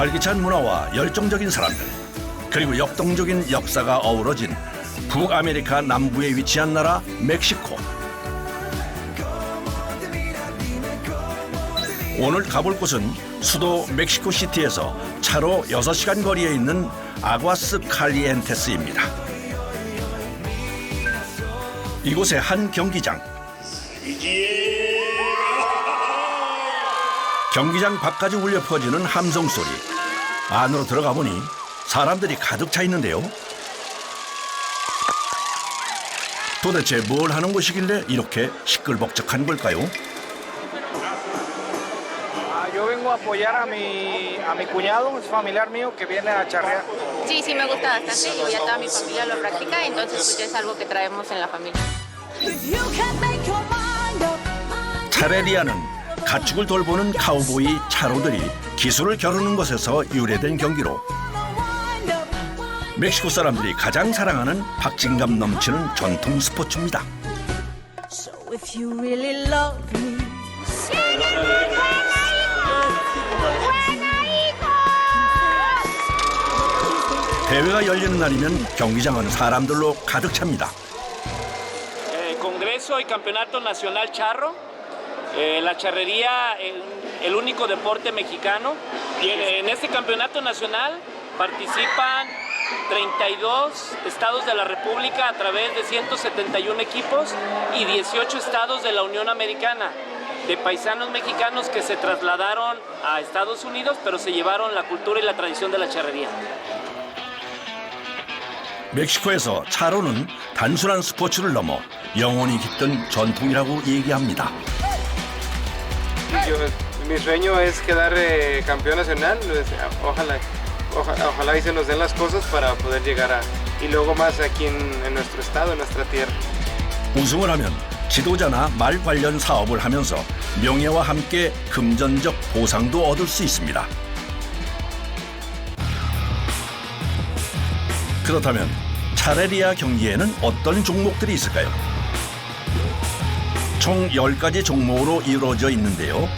활기찬 문화와 열정적인 사람들, 그리고 역동적인 역사가 어우러진 북아메리카 남부에 위치한 나라 멕시코. 오늘 가볼 곳은 수도 멕시코시티에서 차로 6시간 거리에 있는 아과스 칼리엔테스입니다. 이곳의 한 경기장. 경기장 밖까지 울려 퍼지는 함성 소리. 안으로 들어가 보니 사람들이 가득 차 있는데요. 도대체 뭘 하는 곳이길래 이렇게 시끌벅적한 걸까요? Yo vengo a apoyar a mi cuñado, es familiar mío que viene a charrear. Sí, sí me gusta bastante. Yo ya toda mi familia lo practica, entonces pues es algo que traemos en la familia. 차레리아는 가축을 돌보는 카우보이 차로들이 기술을 겨루는 것에서 유래된 경기로 멕시코 사람들이 가장 사랑하는 박진감 넘치는 전통 스포츠입니다. So if you really love me, 대회가 열리는 날이면 경기장은 사람들로 가득 찹니다. Congreso y Campeonato Nacional Charro. La charrería, el único deporte mexicano. Y en este campeonato nacional participan 32 estados de la República a través de 171 equipos y 18 estados de la Unión Americana, de paisanos mexicanos que se trasladaron a Estados Unidos, pero se llevaron la cultura y la tradición de la charrería. 멕시코에서 차로는 단순한 스포츠를 넘어 영혼이 깃든 전통이라고 얘기합니다. Mi sueño es quedar campeón nacional. Ojalá y se nos den las cosas para poder llegar a y luego más aquí en nuestro estado, en nuestra tierra. 우승을 하면 지도자나 말 관련 사업을 하면서 명예와 함께 금전적 보상도 얻을 수 있습니다. 그렇다면 차레리아 경기에는 어떤 종목들이 있을까요? 총 10가지 종목으로 이루어져 있는데요.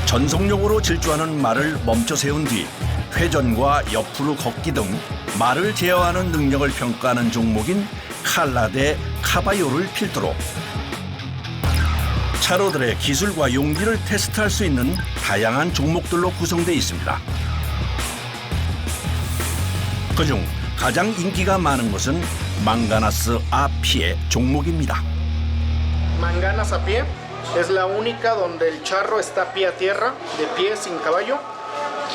전속력으로 질주하는 말을 멈춰 세운 뒤 회전과 옆으로 걷기 등 말을 제어하는 능력을 평가하는 종목인 칼라 대 카바요를 필두로 차로들의 기술과 용기를 테스트할 수 있는 다양한 종목들로 구성되어 있습니다. 그중 가장 인기가 많은 것은 망가나스 아 피의 종목입니다. Manganas a pie es la única donde el charro está pie a tierra, de pie sin caballo.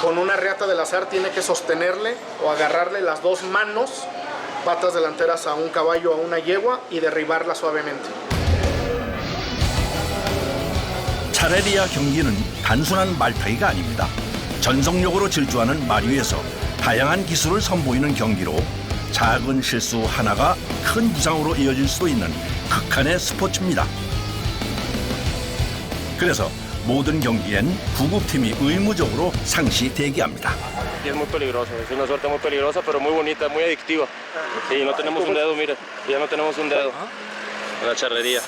Con una reata del azar tiene que sostenerle o agarrarle las dos manos, patas delanteras a un caballo o a una yegua y derribarla suavemente. 차레리아 경기는 단순한 말타기가 아닙니다. 전속력으로 질주하는 말 위에서 다양한 기술을 선보이는 경기로 작은 실수 하나가 큰 부상으로 이어질 수도 있는 극한의 스포츠입니다. 그래서 모든 경기엔 구급팀이 의무적으로 상시 대기합니다. Es muy peligroso, es una suerte muy peligrosa, pero muy bonita, muy adictiva. Y no tenemos un dedo, mira, ya no tenemos un dedo en la charrería.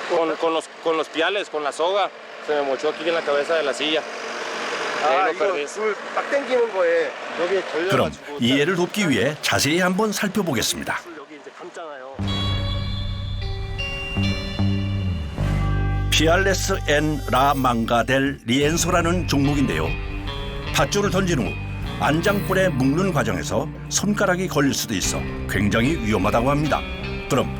Con los piales, con la soga, se me mochó aquí en la cabeza de la silla. 딱 당기는 거에 여기 그럼 이해를 돕기 위해 자세히 한번 살펴보겠습니다. 여기 이제 감잖아요. 피알레스 엔 라 망가 델 리엔소라는 종목인데요. 밧줄을 던진 후 안장불에 묶는 과정에서 손가락이 걸릴 수도 있어 굉장히 위험하다고 합니다. 그럼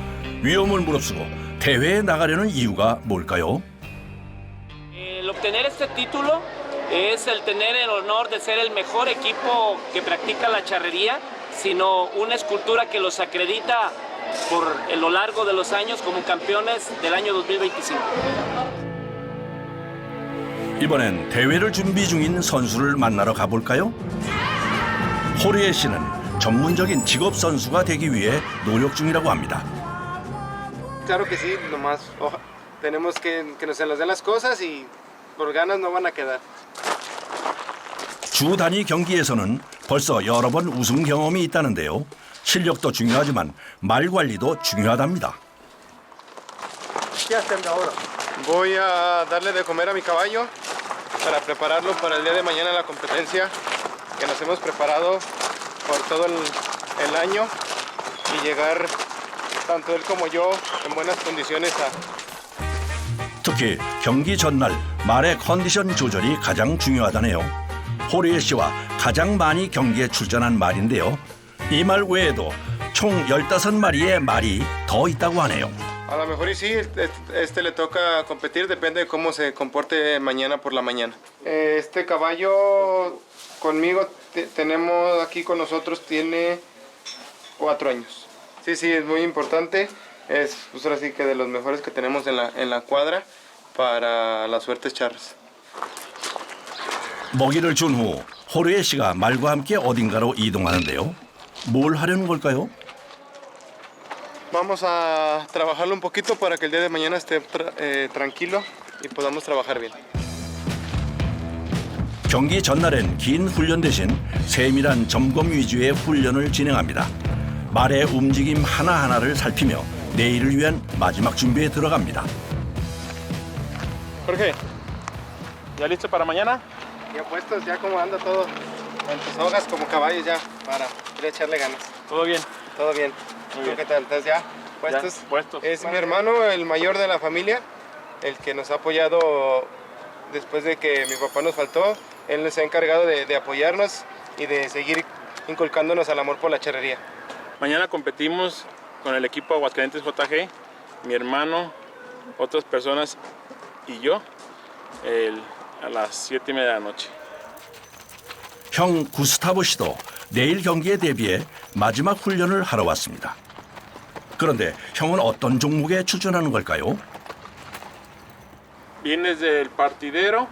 위험을 무릅쓰고 대회에 나가려는 이유가 뭘까요? El obtener este título es el tener el honor de ser el mejor equipo que practica la charrería, sino una escultura que los acredita por lo largo de los años como campeones del año 2025. 이번엔 대회를 준비 중인 선수를 만나러 가볼까요? 호리에 씨는 전문적인 직업 선수가 되기 위해 노력 중이라고 합니다. Claro que sí, nomás tenemos que nos se nos den las cosas y por ganas no van a quedar. 주 단위 경기에서는 벌써 여러 번 우승 경험이 있다는데요. 실력도 중요하지만 말 관리도 중요하답니다. ¿Qué hacen ahora? Voy a darle de comer a mi caballo para prepararlo para el día de mañana en la competencia. que nos hemos preparado por todo el año y llegar tanto él como yo en buenas condiciones a 특히 경기 전날 말의 컨디션 조절이 가장 중요하다네요. 호리에 씨와 가장 많이 경기에 출전한 말인데요. 이 말 외에도 총 15마리의 말이 더 있다고 하네요. A lo mejor y sí, le toca competir, depende de cómo se comporte mañana por la mañana. Este caballo conmigo tenemos aquí con nosotros, tiene 4 años. Sí, es muy importante, es pues ahora sí que de los mejores que tenemos en la cuadra para las suertes charras. 먹이를 준 후 호르에 씨가 말과 함께 어딘가로 이동하는데요. 뭘 하려는 걸까요? Vamos a trabajarlo un poquito para que el día de mañana esté tranquilo y podamos trabajar bien. 경기 전날엔 긴 훈련 대신 세밀한 점검 위주의 훈련을 진행합니다. 말의 움직임 하나하나를 살피며 내일을 위한 마지막 준비에 들어갑니다. Jorge, ¿ya listo para mañana? Ya puestos, ya como anda todo, tanto sogas como caballos ya, para echarle ganas. ¿Todo bien? Todo bien. Muy ¿Tú bien. qué tal? ¿Estás ya puestos? Ya, puestos. Es mi hermano, el mayor de la familia, el que nos ha apoyado después de que mi papá nos faltó. Él nos ha encargado de apoyarnos y de seguir inculcándonos al amor por la charrería. Mañana competimos con el equipo Aguascalientes JG, mi hermano, otras personas y yo a las 7:30 de la noche. 형 구스타보 씨도 내일 경기에 대비해 마지막 훈련을 하러 왔습니다. 그런데 형은 어떤 종목에 출전하는 걸까요? Vienes del partidero,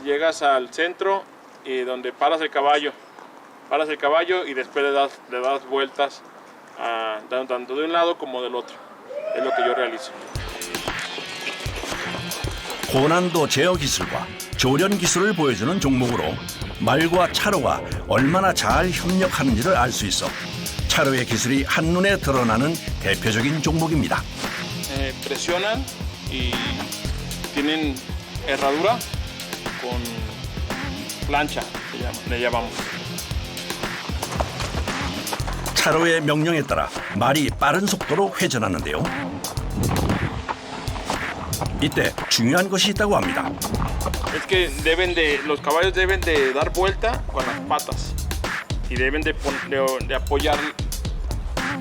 llegas al centro y donde paras el caballo y después le das vueltas tanto de un lado como del otro. Es lo que yo realizo. 고난도 제어 기술과 조련 기술을 보여주는 종목으로 말과 차로가 얼마나 잘 협력하는지를 알 수 있어 차로의 기술이 한눈에 드러나는 대표적인 종목입니다. Presionan y tienen herradura con plancha, le llamamos. 차로의 명령에 따라 말이 빠른 속도로 회전하는데요. 이때 중요한 것이 있다고 합니다. Es que los caballos deben de dar vuelta con las patas y deben de apoyar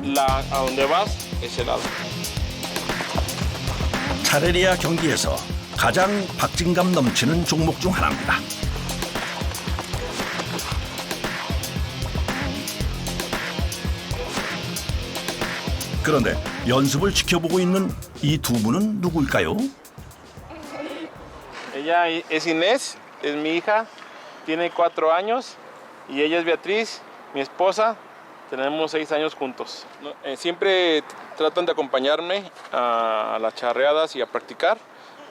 a donde vas ese lado. 차레리아 경기에서 가장 박진감 넘치는 종목 중 하나입니다. 그런데 연습을 지켜보고 있는 이 두 분은 누구일까요? Ella es Inés, es mi hija, tiene 4 años y ella es Beatriz, mi esposa. Tenemos 6 años juntos. Siempre tratan de acompañarme a las charreadas y a practicar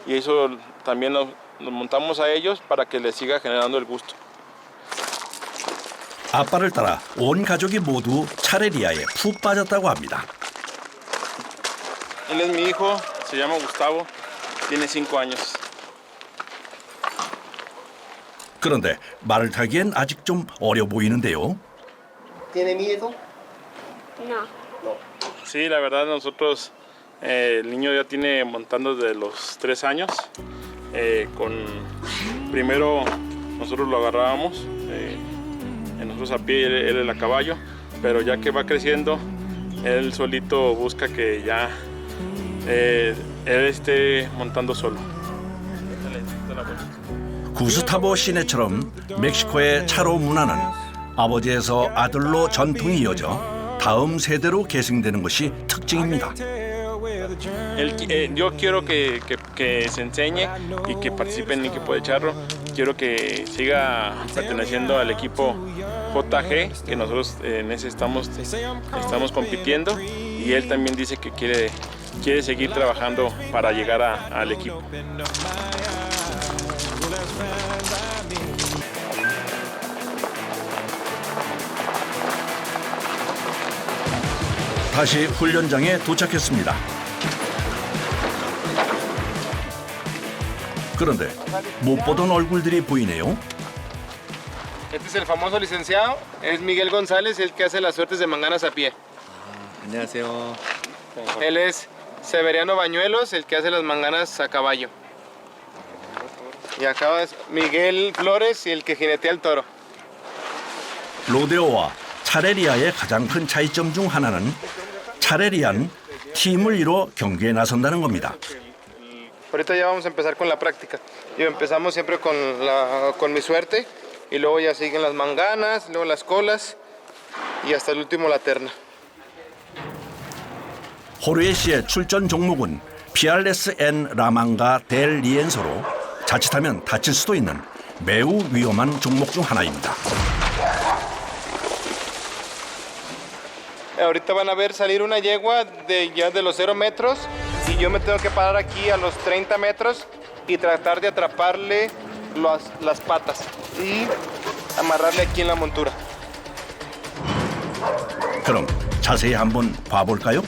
y eso también nos montamos a ellos para que les siga generando el gusto. 아빠를 따라 온 가족이 모두 차레리아에 푹 빠졌다고 합니다. Él es mi hijo, se llama Gustavo, tiene 5 años. 그런데 말을 타기엔 아직 좀 어려 보이는데요. ¿Tiene miedo? Sí, la verdad nosotros, el niño ya tiene montando desde los 3 años. Primero nosotros lo agarrábamos, nosotros a pie, él a caballo, pero ya que va creciendo, él solito busca que ya él esté montando solo. 구스타보 시내처럼 멕시코의 차로 문화는 아버지에서 아들로 전통이 이어져 다음 세대로 계승되는 것이 특징입니다. Yo quiero que se enseñe y que participe en el equipo de charro. Quiero que siga perteneciendo al equipo JG, que nosotros en ese estamos compitiendo, y él también dice que quiere seguir trabajando para llegar al equipo. 다시 훈련장에 도착했습니다. 그런데 못 보던 얼굴들이 보이네요. Este es el famoso licenciado, es Miguel González, el que hace las suertes de manganas a pie. 안녕하세요. Él es Severiano Bañuelos, el que hace las manganas a caballo. Y acá es Miguel Flores, el que jinetea el toro. 로데오와 차레리아의 가장 큰 차이점 중 하나는 차레리아는 팀을 이뤄 경기에 나선다는 겁니다. Ahorita ya vamos a empezar con la práctica. Empezamos siempre con mi suerte y luego ya siguen las manganas, luego las colas y hasta el último la terna. 호르에 씨의 출전 종목은 피알레스 엔 라망가 델 리엔소로 자칫하면 다칠 수도 있는 매우 위험한 종목 중 하나입니다. Ahorita van a ver salir una yegua ya de los 0 metros y yo me tengo que parar aquí a los 30 metros y tratar de atraparle las patas y amarrarle aquí en la montura. 그럼 자세히 한번 봐볼까요?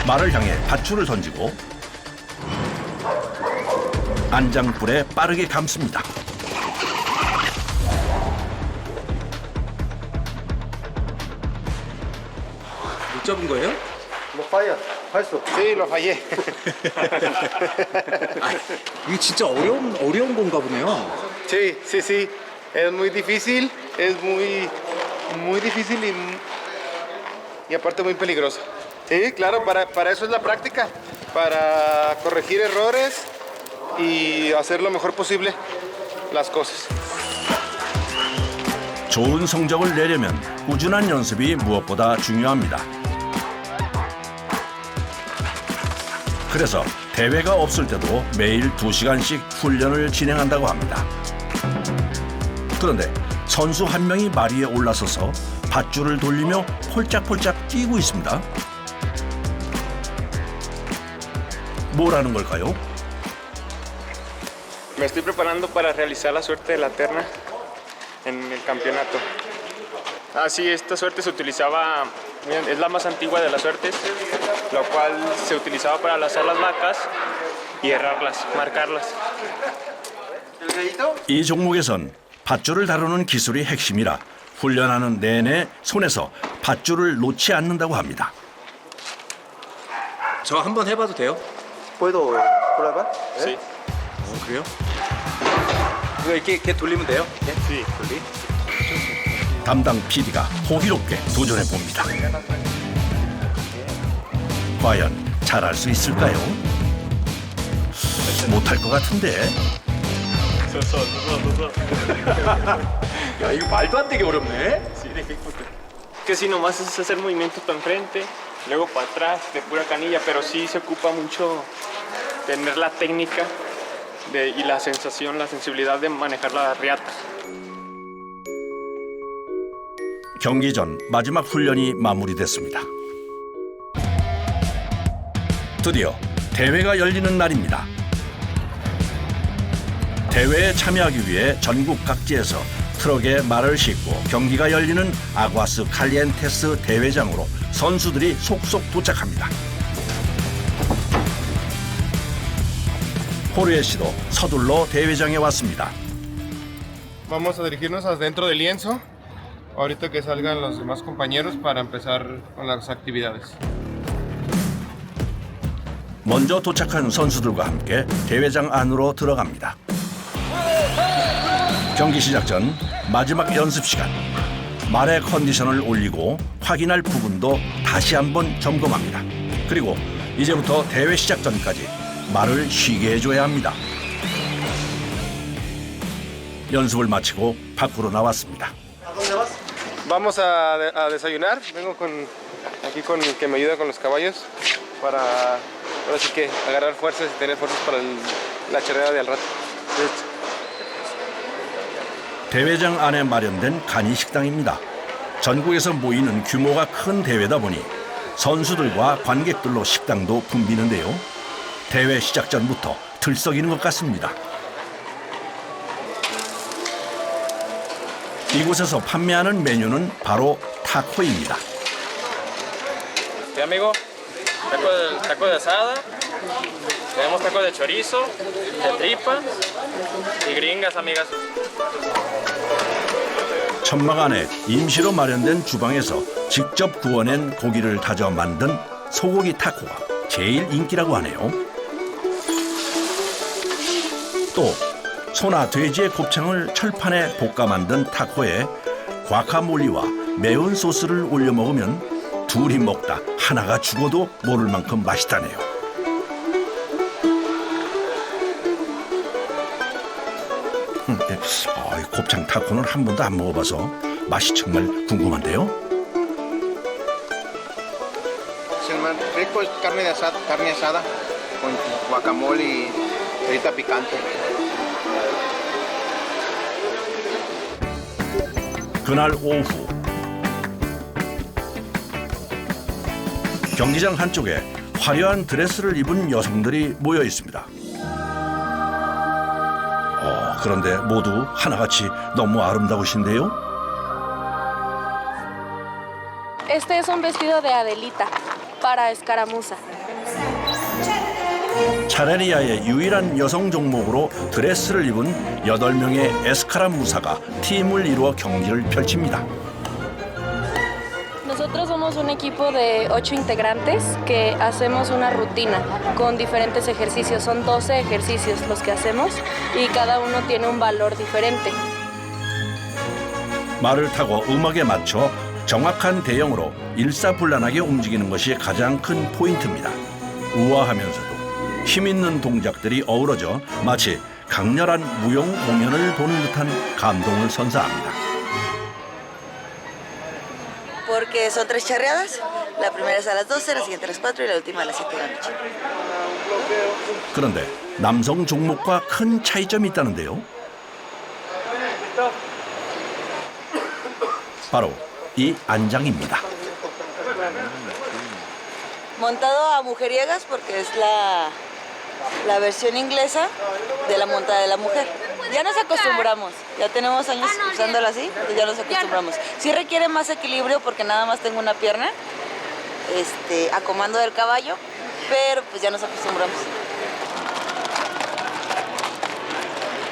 말을 향해 밧줄을 던지고 안장불에 빠르게 감습니다. 못 잡은 거예요? Lo falla, falso. Sí, lo fallé. 이게 진짜 어려운 건가 보네요. Sí, sí, sí. Es muy difícil, es muy difícil y aparte muy peligroso. Sí, claro, para eso es la práctica, para corregir errores y hacer lo mejor posible las cosas. 좋은 성적을 내려면 꾸준한 연습이 무엇보다 중요합니다. 그래서 대회가 없을 때도 매일 2시간씩 훈련을 진행한다고 합니다. 그런데 선수 한 명이 말 위에 올라서서 밧줄을 돌리며 폴짝폴짝 뛰고 있습니다. 뭐라는 걸까요? Me estoy preparando para realizar la suerte de la terna en el campeonato. Sí, esta suerte se utilizaba, es la más antigua de las suertes, la cual se utilizaba para lazar las vacas y herrarlas, marcarlas. 이 종목에선 밧줄을 다루는 기술이 핵심이라 훈련하는 내내 손에서 밧줄을 놓지 않는다고 합니다. 저 한번 해봐도 돼요? ¿Puedo probar? Sí. 그래요? 이거 이렇게 돌리면 돼요? Sí. 돌리? 담당 PD가 호기롭게 도전해 봅니다. 과연 잘할 수 있을까요? 못할 것 같은데. 야 이거 말도 안 되게 어렵네. Sí, que si nomás es hacer movimientos para enfrente, luego para atrás, de pura canilla, pero sí se ocupa mucho tener la técnica y la sensación, la sensibilidad de manejar la riata. 경기 전 마지막 훈련이 마무리됐습니다. 드디어 대회가 열리는 날입니다. 대회에 참여하기 위해 전국 각지에서 트럭에 말을 싣고 경기가 열리는 아과스 칼리엔테스 대회장으로 선수들이 속속 도착합니다. 호르에 씨도 서둘러 대회장에 왔습니다. Vamos a dirigirnos adentro del lienzo, ahorita que salgan los demás compañeros para empezar con las actividades. 먼저 도착한 선수들과 함께 대회장 안으로 들어갑니다. 경기 시작 전 마지막 연습 시간. 말의 컨디션을 올리고 확인할 부분도 다시 한번 점검합니다. 그리고 이제부터 대회 시작 전까지 말을 쉬게 해줘야 합니다. 연습을 마치고 밖으로 나왔습니다. Vamos a desayunar. Vengo aquí con el que me ayuda con los caballos para ahora sí que agarrar fuerzas y tener fuerzas para la charrera de al rato. 대회장 안에 마련된 간이 식당입니다. 전국에서 모이는 규모가 큰 대회다 보니 선수들과 관객들로 식당도 붐비는데요. 대회 시작 전부터 들썩이는 것 같습니다. 이곳에서 판매하는 메뉴는 바로 타코입니다. Sí, amigo, taco de asada, tenemos taco de chorizo, de tripa Y gringas, amigas. 천막 안에 임시로 마련된 주방에서 직접 구워낸 고기를 다져 만든 소고기 타코가 제일 인기라고 하네요. 또 소나 돼지의 곱창을 철판에 볶아 만든 타코에 과카몰리와 매운 소스를 올려 먹으면 둘이 먹다 하나가 죽어도 모를 만큼 맛있다네요. 이 곱창 타코는 한 번도 안 먹어봐서 맛이 정말 궁금한데요. El más rico es carne asada con guacamole y ahorita picante. 그날 오후 경기장 한쪽에 화려한 드레스를 입은 여성들이 모여 있습니다. 그런데 모두 하나같이 너무 아름다우신데요. Este es un vestido de Adelita para escaramuza. 차레니아의 유일한 여성 종목으로 드레스를 입은 8명의 에스카라무사가 팀을 이루어 경기를 펼칩니다. Nosotros somos un equipo de 8 integrantes que hacemos una rutina con diferentes ejercicios. Son 12 ejercicios los que hacemos y cada uno tiene un valor diferente. 말을 타고 음악에 맞춰 정확한 대형으로 일사불란하게 움직이는 것이 가장 큰 포인트입니다. 우아하면서도 힘 있는 동작들이 어우러져 마치 강렬한 무용 공연을 보는 듯한 감동을 선사합니다. Porque son 3 charreadas. La primera es a las 12, la siguiente a las 4 y la última a las 7 de la noche. 그런데 남성 종목과 큰 차이점이 있다는데요. 바로 이 안장입니다. Montado a mujeriegas porque es la versión inglesa de la montada de la mujer. Ya nos acostumbramos, ya tenemos años usándola así, pues ya nos acostumbramos. Sí requiere más equilibrio porque nada más tengo una pierna a comando del caballo, pero pues ya nos acostumbramos.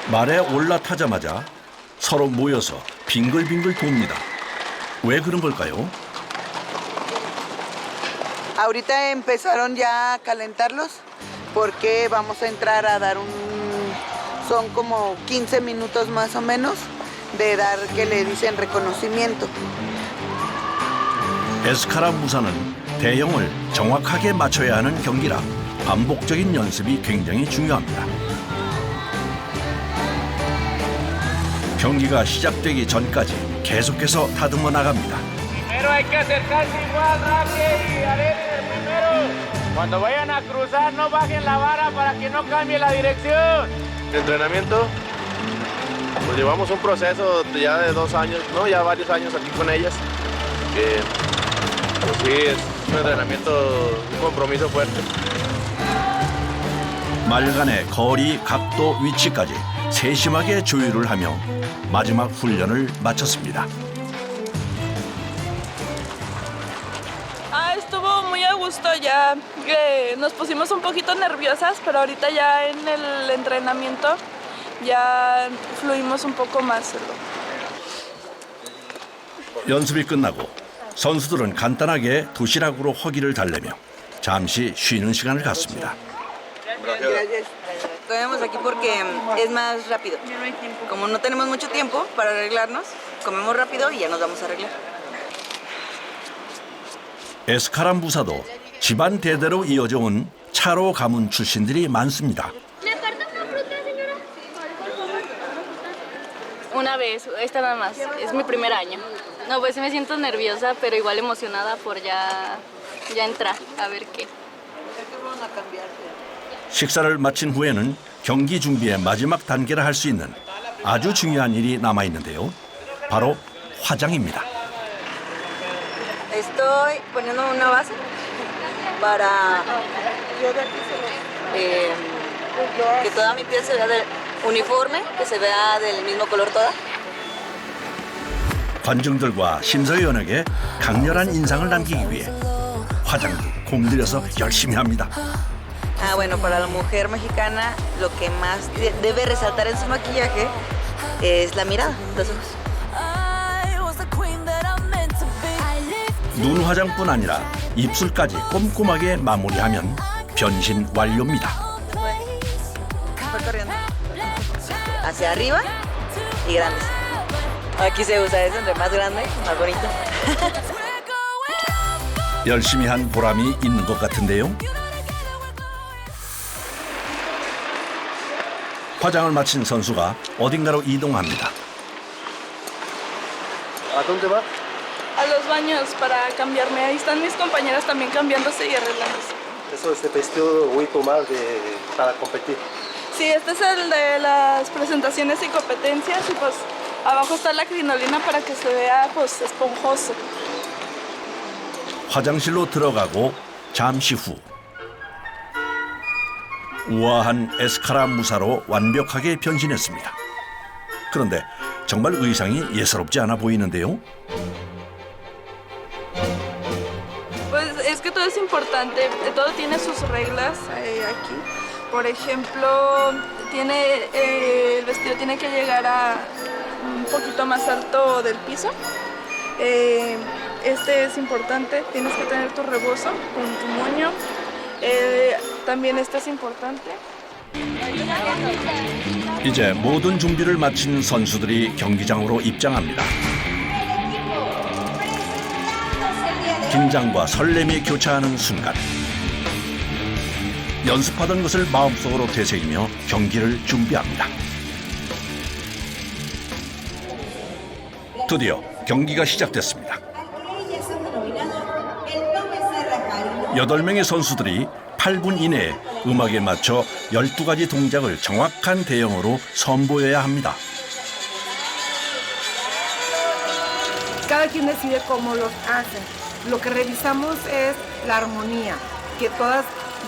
말에 올라타자마자 서로 모여서 빙글빙글 돕니다. 왜 그런 걸까요? Ahorita empezaron ya a calentarlos porque vamos a entrar a dar son como 15 minutos más o menos de dar que le dicen reconocimiento. 에스카라무사는 대형을 정확하게 맞춰야 하는 경기라 반복적인 연습이 굉장히 중요합니다. 경기가 시작되기 전까지 계속해서 다듬어 나갑니다. Primero hay que acercarse igual, Rafi y Arete primero. Cuando vayan a cruzar, no bajen la vara para que no cambie la dirección. De entrenamiento, pues llevamos un proceso ya de 2 años, no, ya varios años aquí con ellas. Que pues sí, es un entrenamiento, un compromiso fuerte. 말간의 거리, 각도, 위치까지 세심하게 조율을 하며 마지막 훈련을 마쳤습니다. Estuvo muy a gusto ya, nos pusimos un poquito nerviosas, pero ahorita ya en el entrenamiento ya fluimos un poco más. 연습이 끝나고 선수들은 간단하게 도시락으로 허기를 달래며 잠시 쉬는 시간을 갖습니다. Comemos aquí porque es más rápido. Como no tenemos mucho tiempo para arreglarnos, comemos rápido y ya nos vamos a arreglar. 에스카라무사도 집안 대대로 이어져 온 차로 가문 출신들이 많습니다. Una vez, esta nada más, es mi primer año. No, pues sí me siento nerviosa, pero igual emocionada por ya entrar, a ver qué. 식사를 마친 후에는 경기 준비의 마지막 단계를 할 수 있는 아주 중요한 일이 남아 있는데요. 바로 화장입니다. Estoy poniendo una base para que toda mi piel se vea uniforme, que se vea del mismo color toda. 관중들과 심사위원에게 강렬한 인상을 남기기 위해 화장도 공들여서 열심히 합니다. Ah, bueno, para la mujer mexicana lo que más debe resaltar en su maquillaje es la mirada, los ojos. 눈 화장뿐 아니라 입술까지 꼼꼼하게 마무리하면 변신 완료입니다. Fue corriendo. Hacia arriba y grandes. Aquí se usa eso, entre más grande, más bonito. 열심히 한 보람이 있는 것 같은데요. 화장을 마친 선수가 어딘가로 이동합니다. ¿A dónde va? A los baños para cambiarme. Ahí están mis compañeras también cambiándose y arreglándose. Eso es vestido muy formal para competir. Sí, este es el de las presentaciones y competencias y pues abajo está la crinolina para que se vea pues esponjoso. 화장실로 들어가고 잠시 후 우아한 에스카라 무사로 완벽하게 변신했습니다. 그런데 정말 의상이 예사롭지 않아 보이는데요. Pues es que todo es importante, todo tiene sus reglas aquí. Por ejemplo, el vestido tiene que llegar a un poquito más alto del piso. Este es importante, tienes que tener tu rebozo con tu moño. También este es importante. 이제 모든 준비를 마친 선수들이 경기장으로 입장합니다. 긴장과 설렘이 교차하는 순간 연습하던 것을 마음속으로 되새기며 경기를 준비합니다. 드디어 경기가 시작됐습니다. 8명의 선수들이 8분 이내에 음악에 맞춰 12가지 동작을 정확한 대형으로 선보여야 합니다. Cada quien decide cómo los hace. Lo que revisamos es la armonía, que todas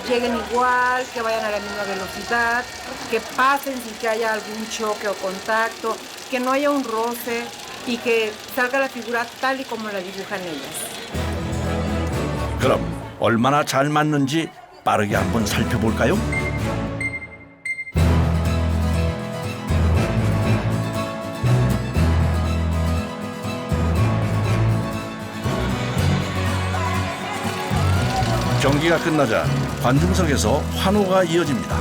lleguen igual, que vayan a la misma velocidad, que pasen sin que haya algún choque o contacto, que no haya un roce y que salga la figura tal y como la dibujan ellas. 그럼 얼마나 잘 맞는지 빠르게 한번 살펴볼까요? 경기가 끝나자 관중석에서 환호가 이어집니다.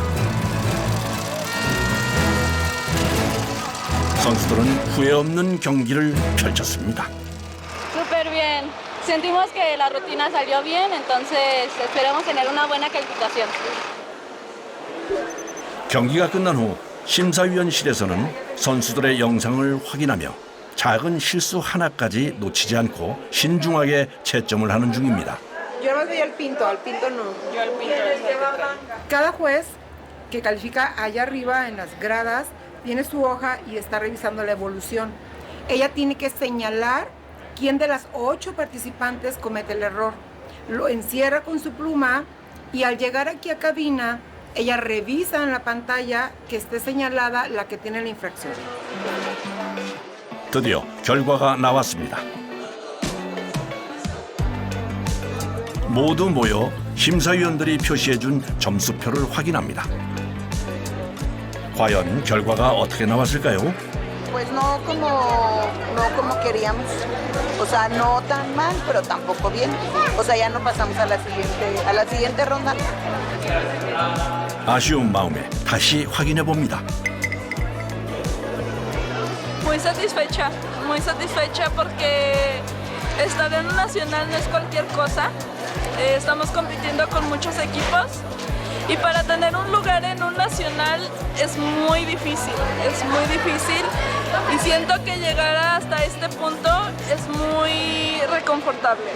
선수들은 후회 없는 경기를 펼쳤습니다. Súper bien. Sentimos que la rutina salió bien, entonces esperemos tener una buena calificación. 경기가 끝난 후 심사위원실에서는 선수들의 영상을 확인하며 작은 실수 하나까지 놓치지 않고 신중하게 채점을 ha는 중입니다. Yo no doy al pinto no. Yo al pinto. Cada juez que califica allá arriba en las gradas tiene su hoja y está revisando la evolución. Ella tiene que señalar quién de las 8 participantes comete el error. Lo encierra con su pluma y al llegar aquí a cabina, ella revisa en la pantalla que esté señalada la que tiene la infracción. 드디어 결과가 나왔습니다. 모두 모여 심사위원들이 표시해준 점수표를 확인합니다. 과연 결과가 어떻게 나왔을까요? Pues no como queríamos. O sea, no tan mal, pero tampoco bien. O sea, ya no pasamos a la siguiente ronda. 아쉬운 마음에 다시 확인해 봅니다. Muy satisfecha porque estar en un nacional no es cualquier cosa. Estamos compitiendo con muchos equipos y para tener un lugar en un nacional es muy difícil y siento que llegar hasta este punto es muy reconfortable.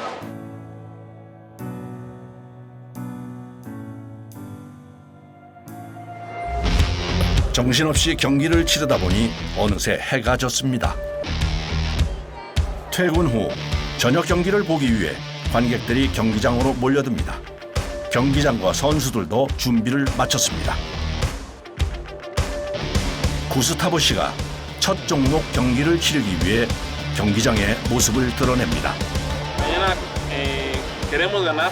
정신없이 경기를 치르다 보니 어느새 해가 졌습니다. 퇴근 후 저녁 경기를 보기 위해 관객들이 경기장으로 몰려듭니다. 경기장과 선수들도 준비를 마쳤습니다. 구스타보 씨가 첫 종목 경기를 치르기 위해 경기장의 모습을 드러냅니다. Mañana queremos ganar,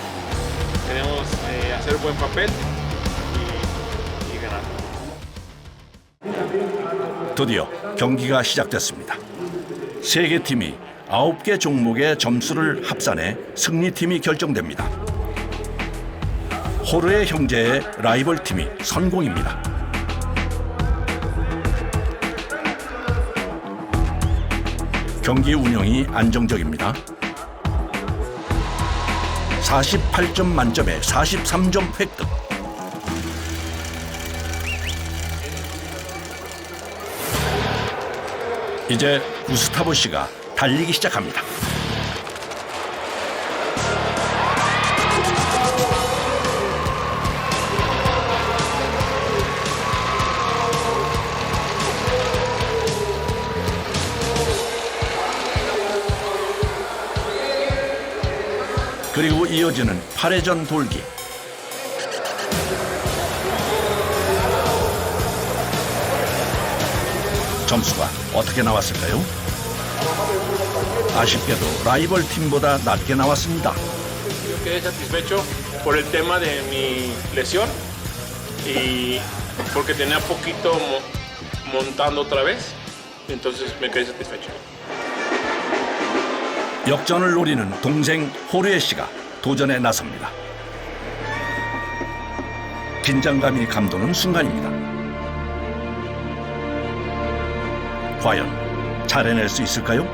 queremos hacer buen papel 드디어 경기가 시작됐습니다. 세 개 팀이 9개 종목의 점수를 합산해 승리팀이 결정됩니다. 호르의 형제의 라이벌 팀이 선공입니다. 경기 운영이 안정적입니다. 48점 만점에 43점 획득. 이제 구스타보 씨가 달리기 시작합니다. 그리고 이어지는 8회전 돌기. 점수가 어떻게 나왔을까요? 아쉽게도 라이벌 팀보다 낮게 나왔습니다. Quedé satisfecho por el tema de mi lesión y porque tenía poquito montando otra vez, entonces me quedé satisfecho. 역전을 노리는 동생 호르에 씨가 도전에 나섭니다. 긴장감이 감도는 순간입니다. 과연 잘해낼 수 있을까요?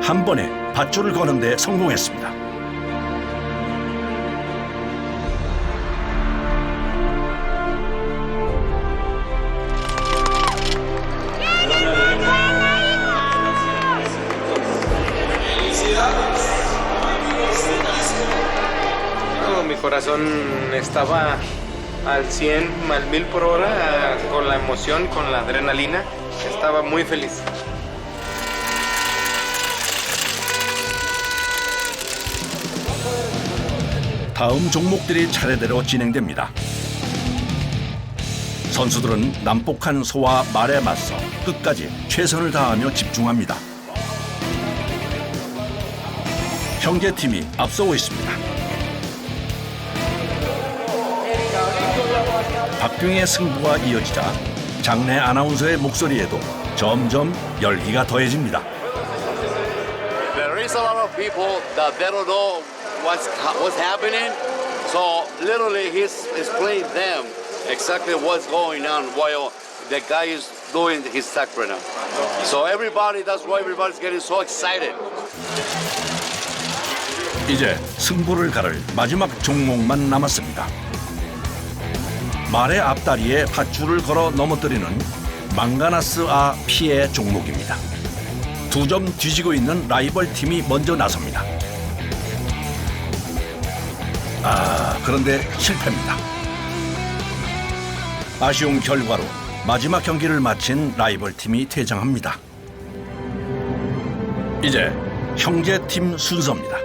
한 번에 밧줄을 거는 데 성공했습니다. Mi corazón estaba al 100, al 1000 por hora, con la emoción, con la adrenalina. Estaba muy feliz. 다음 종목들이 차례대로 진행됩니다. 선수들은 난폭한 소와 말에 맞서 끝까지 최선을 다하며 집중합니다. 형제팀이 앞서고 있습니다. 박빙의 승부가 이어지자 장내 아나운서의 목소리에도 점점 열기가 더해집니다. There is a lot of people that they don't know what's happening, so literally he's explaining them exactly what's going on while the guy is doing his sack right now. So everybody, that's why everybody's getting so excited. 이제 승부를 가를 마지막 종목만 남았습니다. 말의 앞다리에 밧줄을 걸어 넘어뜨리는 망가나스-아 피의 종목입니다. 2점 뒤지고 있는 라이벌 팀이 먼저 나섭니다. 그런데 실패입니다. 아쉬운 결과로 마지막 경기를 마친 라이벌 팀이 퇴장합니다. 이제 형제팀 순서입니다.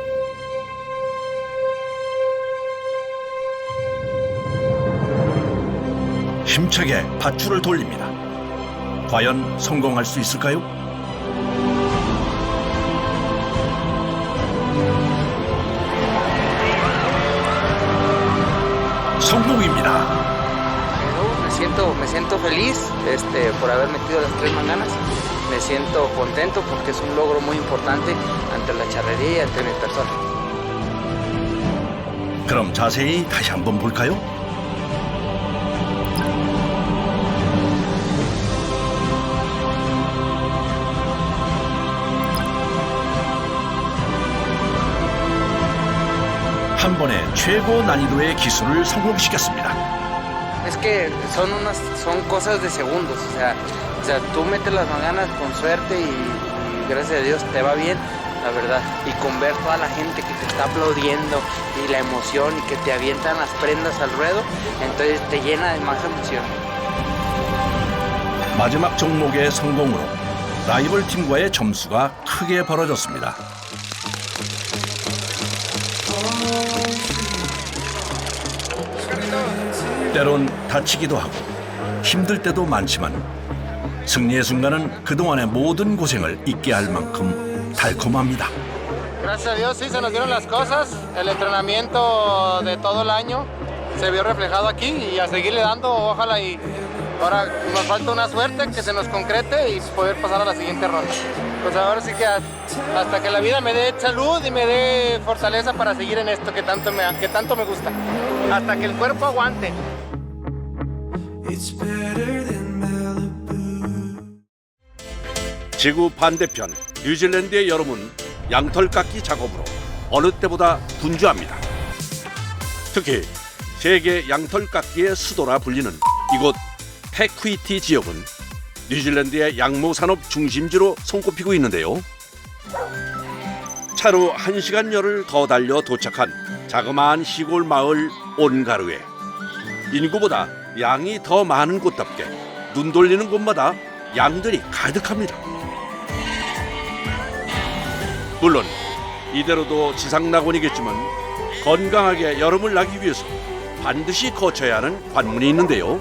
힘차게 밧줄을 돌립니다. 과연 성공할 수 있을까요? 성공입니다. Me siento feliz por haber metido las 3 manganas. Me siento contento porque es un logro muy importante ante la charrería y ante mi persona. 그럼 자세히 다시 한번 볼까요? 한 번에 최고 난이도의 기술을 성공시켰습니다. Es que son cosas de segundos, o sea, tú metes las manganas con suerte y gracias a Dios te va bien, la verdad. Y con ver toda la gente que te está aplaudiendo y la emoción y que te avientan las prendas al ruedo, entonces te llena de más emoción. 마지막 종목의 성공으로 라이벌 팀과의 점수가 크게 벌어졌습니다. 때론 다치기도 하고 힘들 때도 많지만 승리의 순간은 그동안의 모든 고생을 잊게 할 만큼 달콤합니다. Gracias a Dios sí se nos dieron las cosas. El entrenamiento de todo el año se vio reflejado aquí y a seguirle dando, ojalá y ahora nos falta una suerte que se nos concrete y poder pasar a la siguiente ronda. Pues ahora sí que hasta que la vida me dé salud y me dé fortaleza para seguir en esto que tanto me gusta. Hasta que el cuerpo aguante. 지구 반대편 뉴질랜드의 여름은 양털깎이 작업으로 어느 때보다 분주합니다. 특히 세계 양털깎이의 수도라 불리는 이곳 패퀴티 지역은 뉴질랜드의 양모 산업 중심지로 손꼽히고 있는데요. 차로 1시간여를 더 달려 도착한 자그마한 시골 마을 온가르에 인구보다 양이 더 많은 곳답게 눈 돌리는 곳마다 양들이 가득합니다. 물론 이대로도 지상낙원이겠지만 건강하게 여름을 나기 위해서 반드시 거쳐야 하는 관문이 있는데요.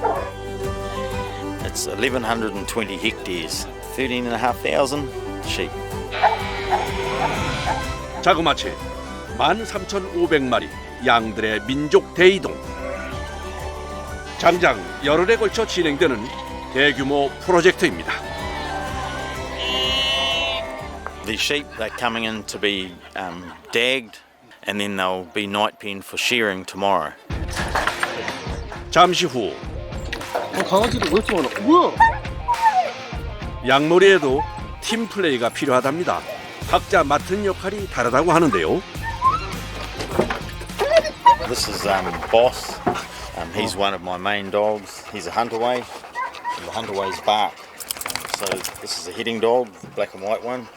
It's 1,120 hectares, 13,500 sheep. 자그마치 13,500마리 양들의 민족 대이동. 장장 열흘에 걸쳐 진행되는 대규모 프로젝트입니다. The sheep, they're coming in to be dagged and then they'll be night penned for shearing tomorrow. 잠시 후 강아지를 왜 이렇게 많아? 뭐야? 양머리에도 팀 플레이가 필요하답니다. 각자 맡은 역할이 다르다고 하는데요. This is Boss. He's one of my main dogs. He's a Hunterway. And the Hunterways bark. So this is a heading dog, black and white one,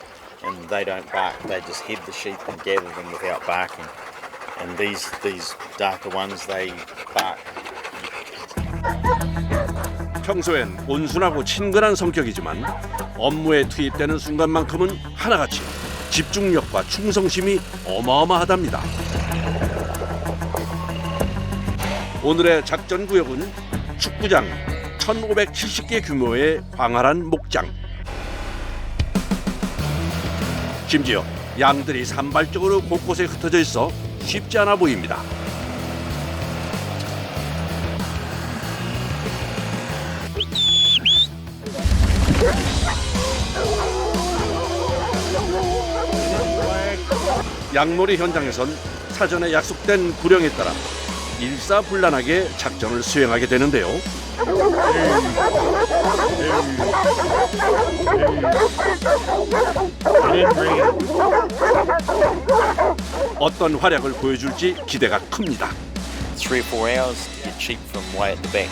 and they don't bark. They just head the sheep and gather them without barking. And these darker ones, they bark. 평소엔 온순하고 친근한 성격이지만 업무에 투입되는 순간만큼은 하나같이 집중력과 충성심이 어마어마하답니다. 오늘의 작전 구역은 축구장 1,570개 규모의 광활한 목장. 심지어 양들이 산발적으로 곳곳에 흩어져 있어 쉽지 않아 보입니다. 양놀이 현장에선 사전에 약속된 구령에 따라 일사불란하게 작전을 수행하게 되는데요. 어떤 활약을 보여줄지 기대가 큽니다. 3 or 4 hours to get sheep from way at the back.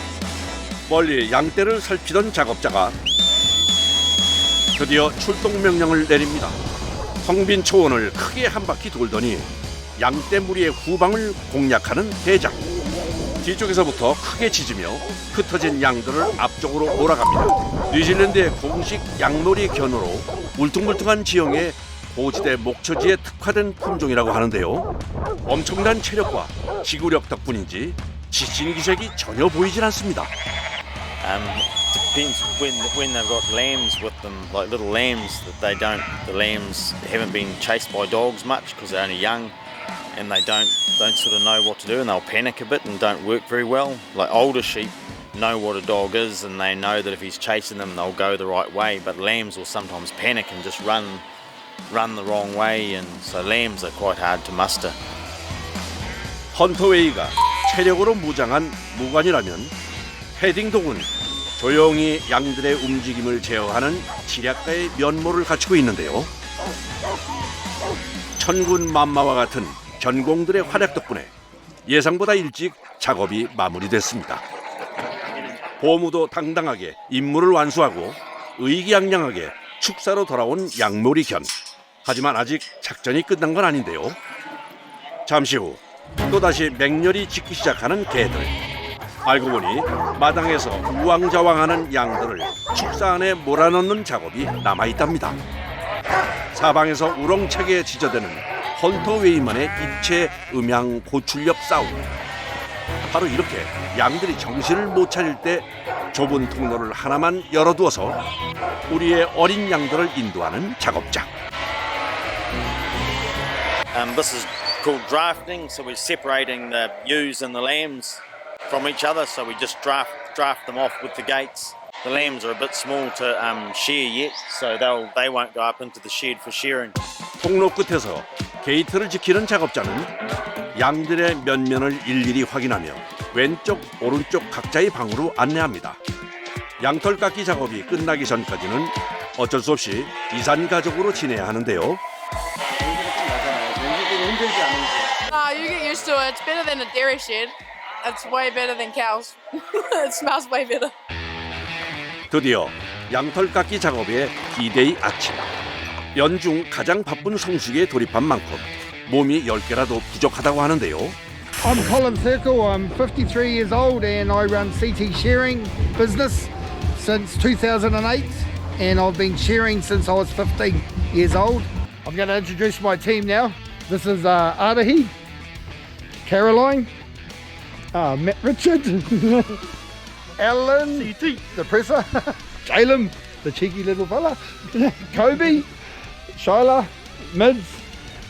멀리 양떼를 살피던 작업자가 드디어 출동 명령을 내립니다. 텅 빈 초원을 크게 한 바퀴 돌더니 양떼 무리의 후방을 공략하는 대장. 뒤쪽에서부터 크게 짖으며 흩어진 양들을 앞쪽으로 몰아갑니다. 뉴질랜드의 공식 양놀이 견우로 울퉁불퉁한 지형의 고지대 목처지에 특화된 품종이라고 하는데요. 엄청난 체력과 지구력 덕분인지 지친 기색이 전혀 보이질 않습니다. Depends when they've got lambs with them, like little lambs, that the lambs haven't been chased by dogs much because they're only young and they don't sort of know what to do and they'll panic a bit and don't work very well. Like older sheep know what a dog is and they know that if he's chasing them they'll go the right way, but lambs will sometimes panic and just run the wrong way, and so lambs are quite hard to muster. 헌터웨이가 체력으로 무장한 무관이라면 헤딩독은 조용히 양들의 움직임을 제어하는 지략가의 면모를 갖추고 있는데요. 천군만마와 같은 견공들의 활약 덕분에 예상보다 일찍 작업이 마무리됐습니다. 보무도 당당하게 임무를 완수하고 의기양양하게 축사로 돌아온 양놀이 견. 하지만 아직 작전이 끝난 건 아닌데요. 잠시 후 또다시 맹렬히 짖기 시작하는 개들. 알고 보니 마당에서 우왕좌왕하는 양들을 축사 안에 몰아넣는 작업이 남아있답니다. 사방에서 우렁차게 짖어대는 헌터웨이만의 입체 음향 고출력 싸움. 바로 이렇게 양들이 정신을 못 차릴 때 좁은 통로를 하나만 열어두어서 우리의 어린 양들을 인도하는 작업장. This is called drafting, so we're separating the ewes and the lambs from each other, so we just draft them off with the gates. The lambs are a bit small to shear yet, so they won't go up into the shed for shearing. 통로 끝에서 게이트를 지키는 작업자는 양들의 면면을 일일이 확인하며 왼쪽, 오른쪽 각자의 방으로 안내합니다. 양털 깎기 작업이 끝나기 전까지는 어쩔 수 없이 이산가족으로 지내야 하는데요. You get used to it. It's better than a dairy shed. It's way better than cows. It smells way better. 드디어 양털 깎기 작업의 D-Day 아침. 연중 가장 바쁜 성수기에 돌입한 만큼 몸이 10개라도 부족하다고 하는데요. I'm Colin Thurkel. I'm 53 years old and I run CT shearing business since 2008 and I've been shearing since I was 15 years old. I'm going to introduce my team now. This is Adahi, Caroline, Matt Richard, Alan, CT, the presser, Jalen, the cheeky little fella, Kobe, Shyla, Mids,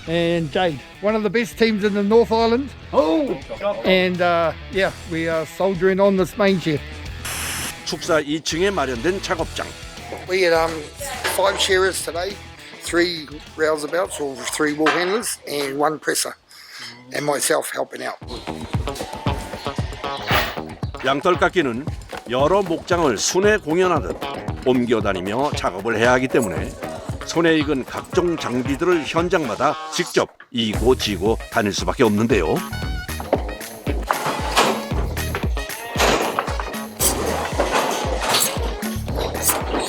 and Jade. One of the best teams in the North Island. And yeah, we are soldiering on this main shed. 축사 2층에 마련된 작업장. We had 5 shearers today, 3 rouseabouts or 3 wool handlers and 1 presser, and myself helping out. 양털 깎기는 여러 목장을 순회 공연하듯 옮겨다니며 작업을 해야 하기 때문에 손에 익은 각종 장비들을 현장마다 직접 이고 지고 다닐 수밖에 없는데요.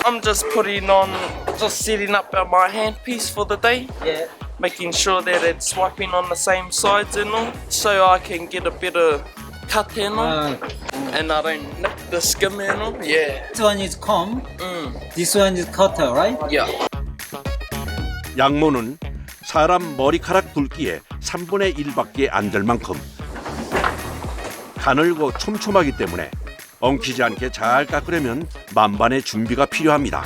I'm just setting up my handpiece for the day. Yeah. Making sure that it's swiping on the same sides and all, so I can get a better cut and all, and I don't nick the skim and all. Yeah. This one is comb. This one is cutter, right? Yeah. 양모는 사람 머리카락 굵기에 3분의 1밖에 안 될 만큼 가늘고 촘촘하기 때문에 엉키지 않게 잘 깎으려면 만반의 준비가 필요합니다.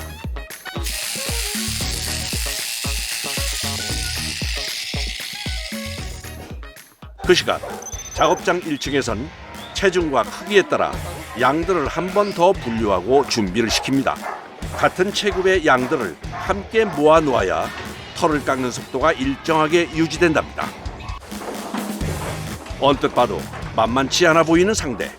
그 시간 작업장 1층에선 체중과 크기에 따라 양들을 한 번 더 분류하고 준비를 시킵니다. 같은 체급의 양들을 함께 모아 놓아야 털을 깎는 속도가 일정하게 유지된답니다. 언뜻 봐도 만만치 않아 보이는 상대.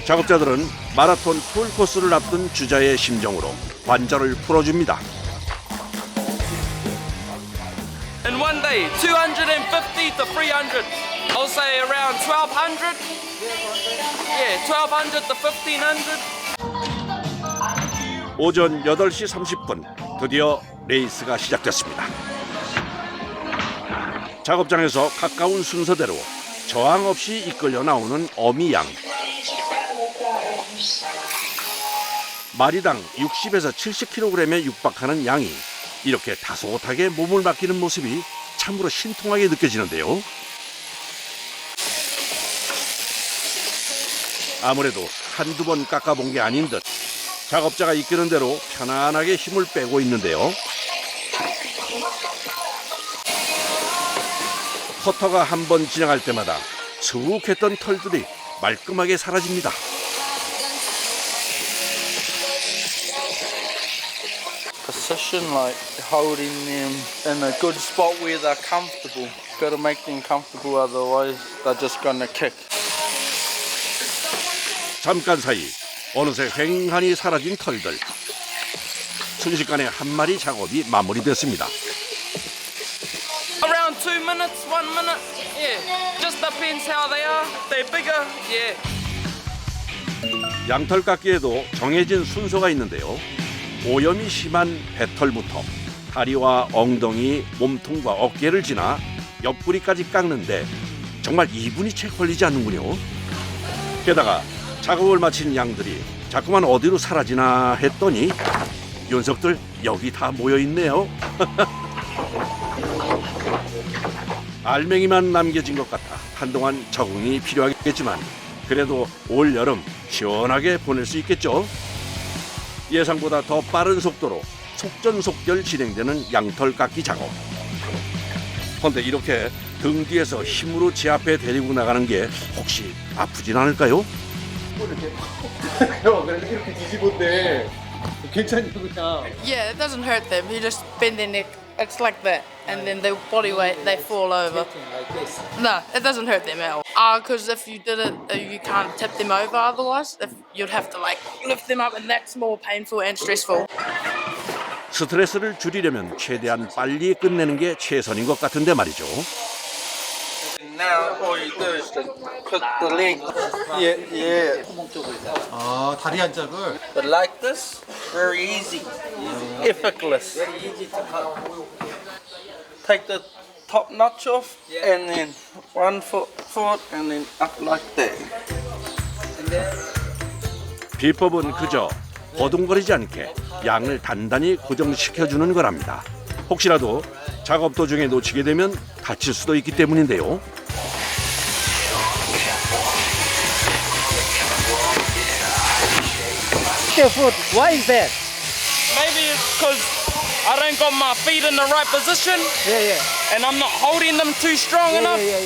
작업자들은 마라톤 풀코스를 앞둔 주자의 심정으로 관절을 풀어줍니다. In one day, 250 to 300. I'll say around 1200. Yeah, 1200 to 1500. 오전 8시 30분 드디어 레이스가 시작됐습니다. 작업장에서 가까운 순서대로 저항 없이 이끌려 나오는 어미양. 마리당 60에서 70kg에 육박하는 양이 이렇게 다소곳하게 몸을 맡기는 모습이 참으로 신통하게 느껴지는데요. 아무래도 한두 번 깎아본 게 아닌 듯 작업자가 이끄는 대로 편안하게 힘을 빼고 있는데요. 커터가 한 번 지나갈 때마다 수북했던 털들이 말끔하게 사라집니다. Position, like holding them in a good spot where they're comfortable. Got to make them comfortable, otherwise they're just gonna kick. 잠깐 사이 어느새 휑하니 사라진 털들. 순식간에 한 마리 작업이 마무리됐습니다. Around 2 minutes, 1 minute. Yeah, just depends how they are. They're bigger. Yeah. 양털 깎기에도 정해진 순서가 있는데요. 오염이 심한 배털부터 다리와 엉덩이, 몸통과 어깨를 지나 옆구리까지 깎는데 정말 2분이 채 걸리지 않는군요. 게다가 작업을 마친 양들이 자꾸만 어디로 사라지나 했더니 녀석들 여기 다 모여있네요. 알맹이만 남겨진 것 같아 한동안 적응이 필요하겠지만 그래도 올 여름 시원하게 보낼 수 있겠죠. 예상보다 더 빠른 속도로 속전속결 진행되는 양털 깎기 작업. 그런데 이렇게 등 뒤에서 힘으로 제 앞에 데리고 나가는 게 혹시 아프진 않을까요? 이렇게 뒤집었대. 괜찮냐고. Yeah, it doesn't hurt them. You just bend their neck. It's like that, and then their body weight, they fall over. No, it doesn't hurt them at all. Because if you did it, you can't tip them over otherwise. You'd have to like lift them up, and that's more painful and stressful. 스트레스를 줄이려면 최대한 빨리 끝내는 게 최선인 것 같은데 말이죠. Now all you do is just put the leg. 예. 아, 다리 한 짝을. But like this, very easy, effortless. Very easy to cut. Take the top notch off, and then 1 foot forward, and then up like that. 비법은 그저 버둥거리지 않게 양을 단단히 고정시켜주는 거랍니다. 혹시라도 작업 도중에 놓치게 되면 다칠 수도 있기 때문인데요. Foot. Why is that? Maybe it's because I don't got my feet in the right position. Yeah. And I'm not holding them too strong enough. Yeah.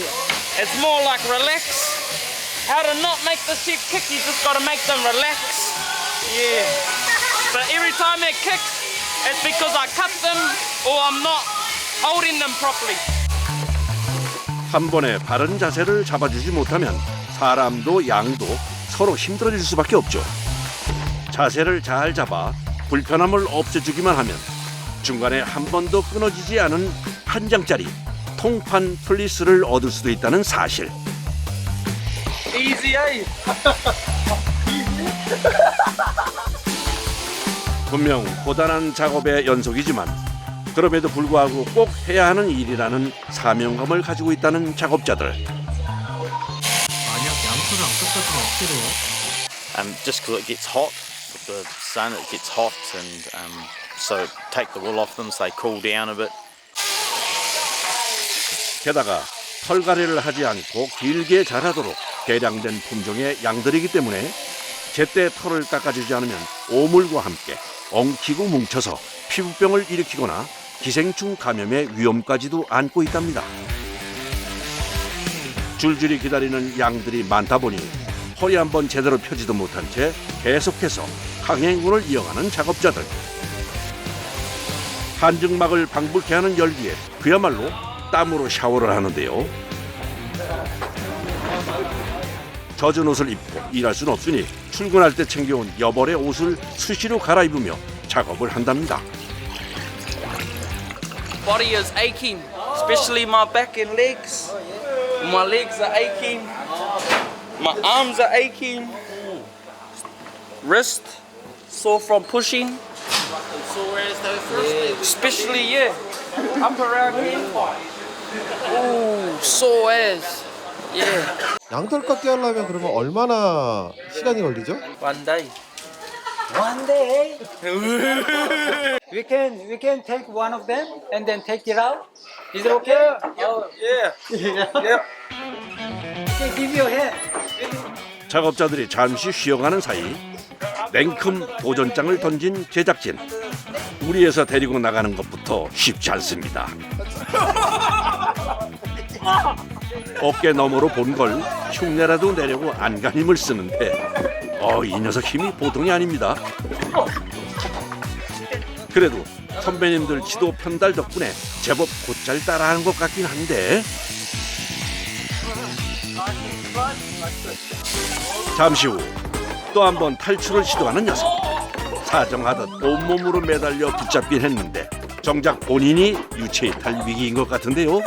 It's more like relax. How to not make the sheep kick, you just got to make them relax. Yeah. But every time it kicks, it's because I cut them or I'm not holding them properly. 한 번에 바른 자세를 잡아주지 못하면 사람도 양도 서로 힘들어질 수밖에 없죠. 자세를 잘 잡아 불편함을 없애주기만 하면 중간에 한 번도 끊어지지 않은 한 장짜리 통판 플리스를 얻을 수도 있다는 사실. Easy, eh? 분명 고단한 작업의 연속이지만 그럼에도 불구하고 꼭 해야 하는 일이라는 사명감을 가지고 있다는 작업자들. 만약 양털을 안 깎아주면 어떻게 돼요? Just because it gets hot, with the sun it gets hot, and so take the wool off them so they cool down a bit. 게다가 털갈이를 하지 않고 길게 자라도록 개량된 품종의 양들이기 때문에 제때 털을 깎아주지 않으면 오물과 함께 엉키고 뭉쳐서 피부병을 일으키거나 기생충 감염의 위험까지도 안고 있답니다. 줄줄이 기다리는 양들이 많다 보니 허리 한번 제대로 펴지도 못한 채 계속해서 항행군을 이어가는 작업자들. 한증막을 방불케 하는 열기에 그야말로 땀으로 샤워를 하는데요. 젖은 옷을 입고 일할 수는 없으니 출근할 때 챙겨온 여벌의 옷을 수시로 갈아입으며 작업을 한답니다. Body is aching, especially my back and legs. My legs are aching. My arms are aching. Wrist sore from pushing. Especially, up around here. Ooh, sore as. Yeah. 양털 깎기 하려면 그러면 얼마나 시간이 걸리죠? One day. One day. we can take one of them and then take it out. Is it okay? Yeah. Okay, give your hand. 작업자들이 잠시 쉬어가는 사이 냉큼 도전장을 던진 제작진. 무리해서 데리고 나가는 것부터 쉽지 않습니다. 어깨 너머로 본 걸 흉내라도 내려고 안간힘을 쓰는데 이 녀석 힘이 보통이 아닙니다. 그래도 선배님들 지도 편달 덕분에 제법 곧잘 따라하는 것 같긴 한데 잠시 후 또 한 번 탈출을 시도하는 녀석. 사정하듯 온몸으로 매달려 붙잡긴 했는데 정작 본인이 유체이탈 위기인 것 같은데요.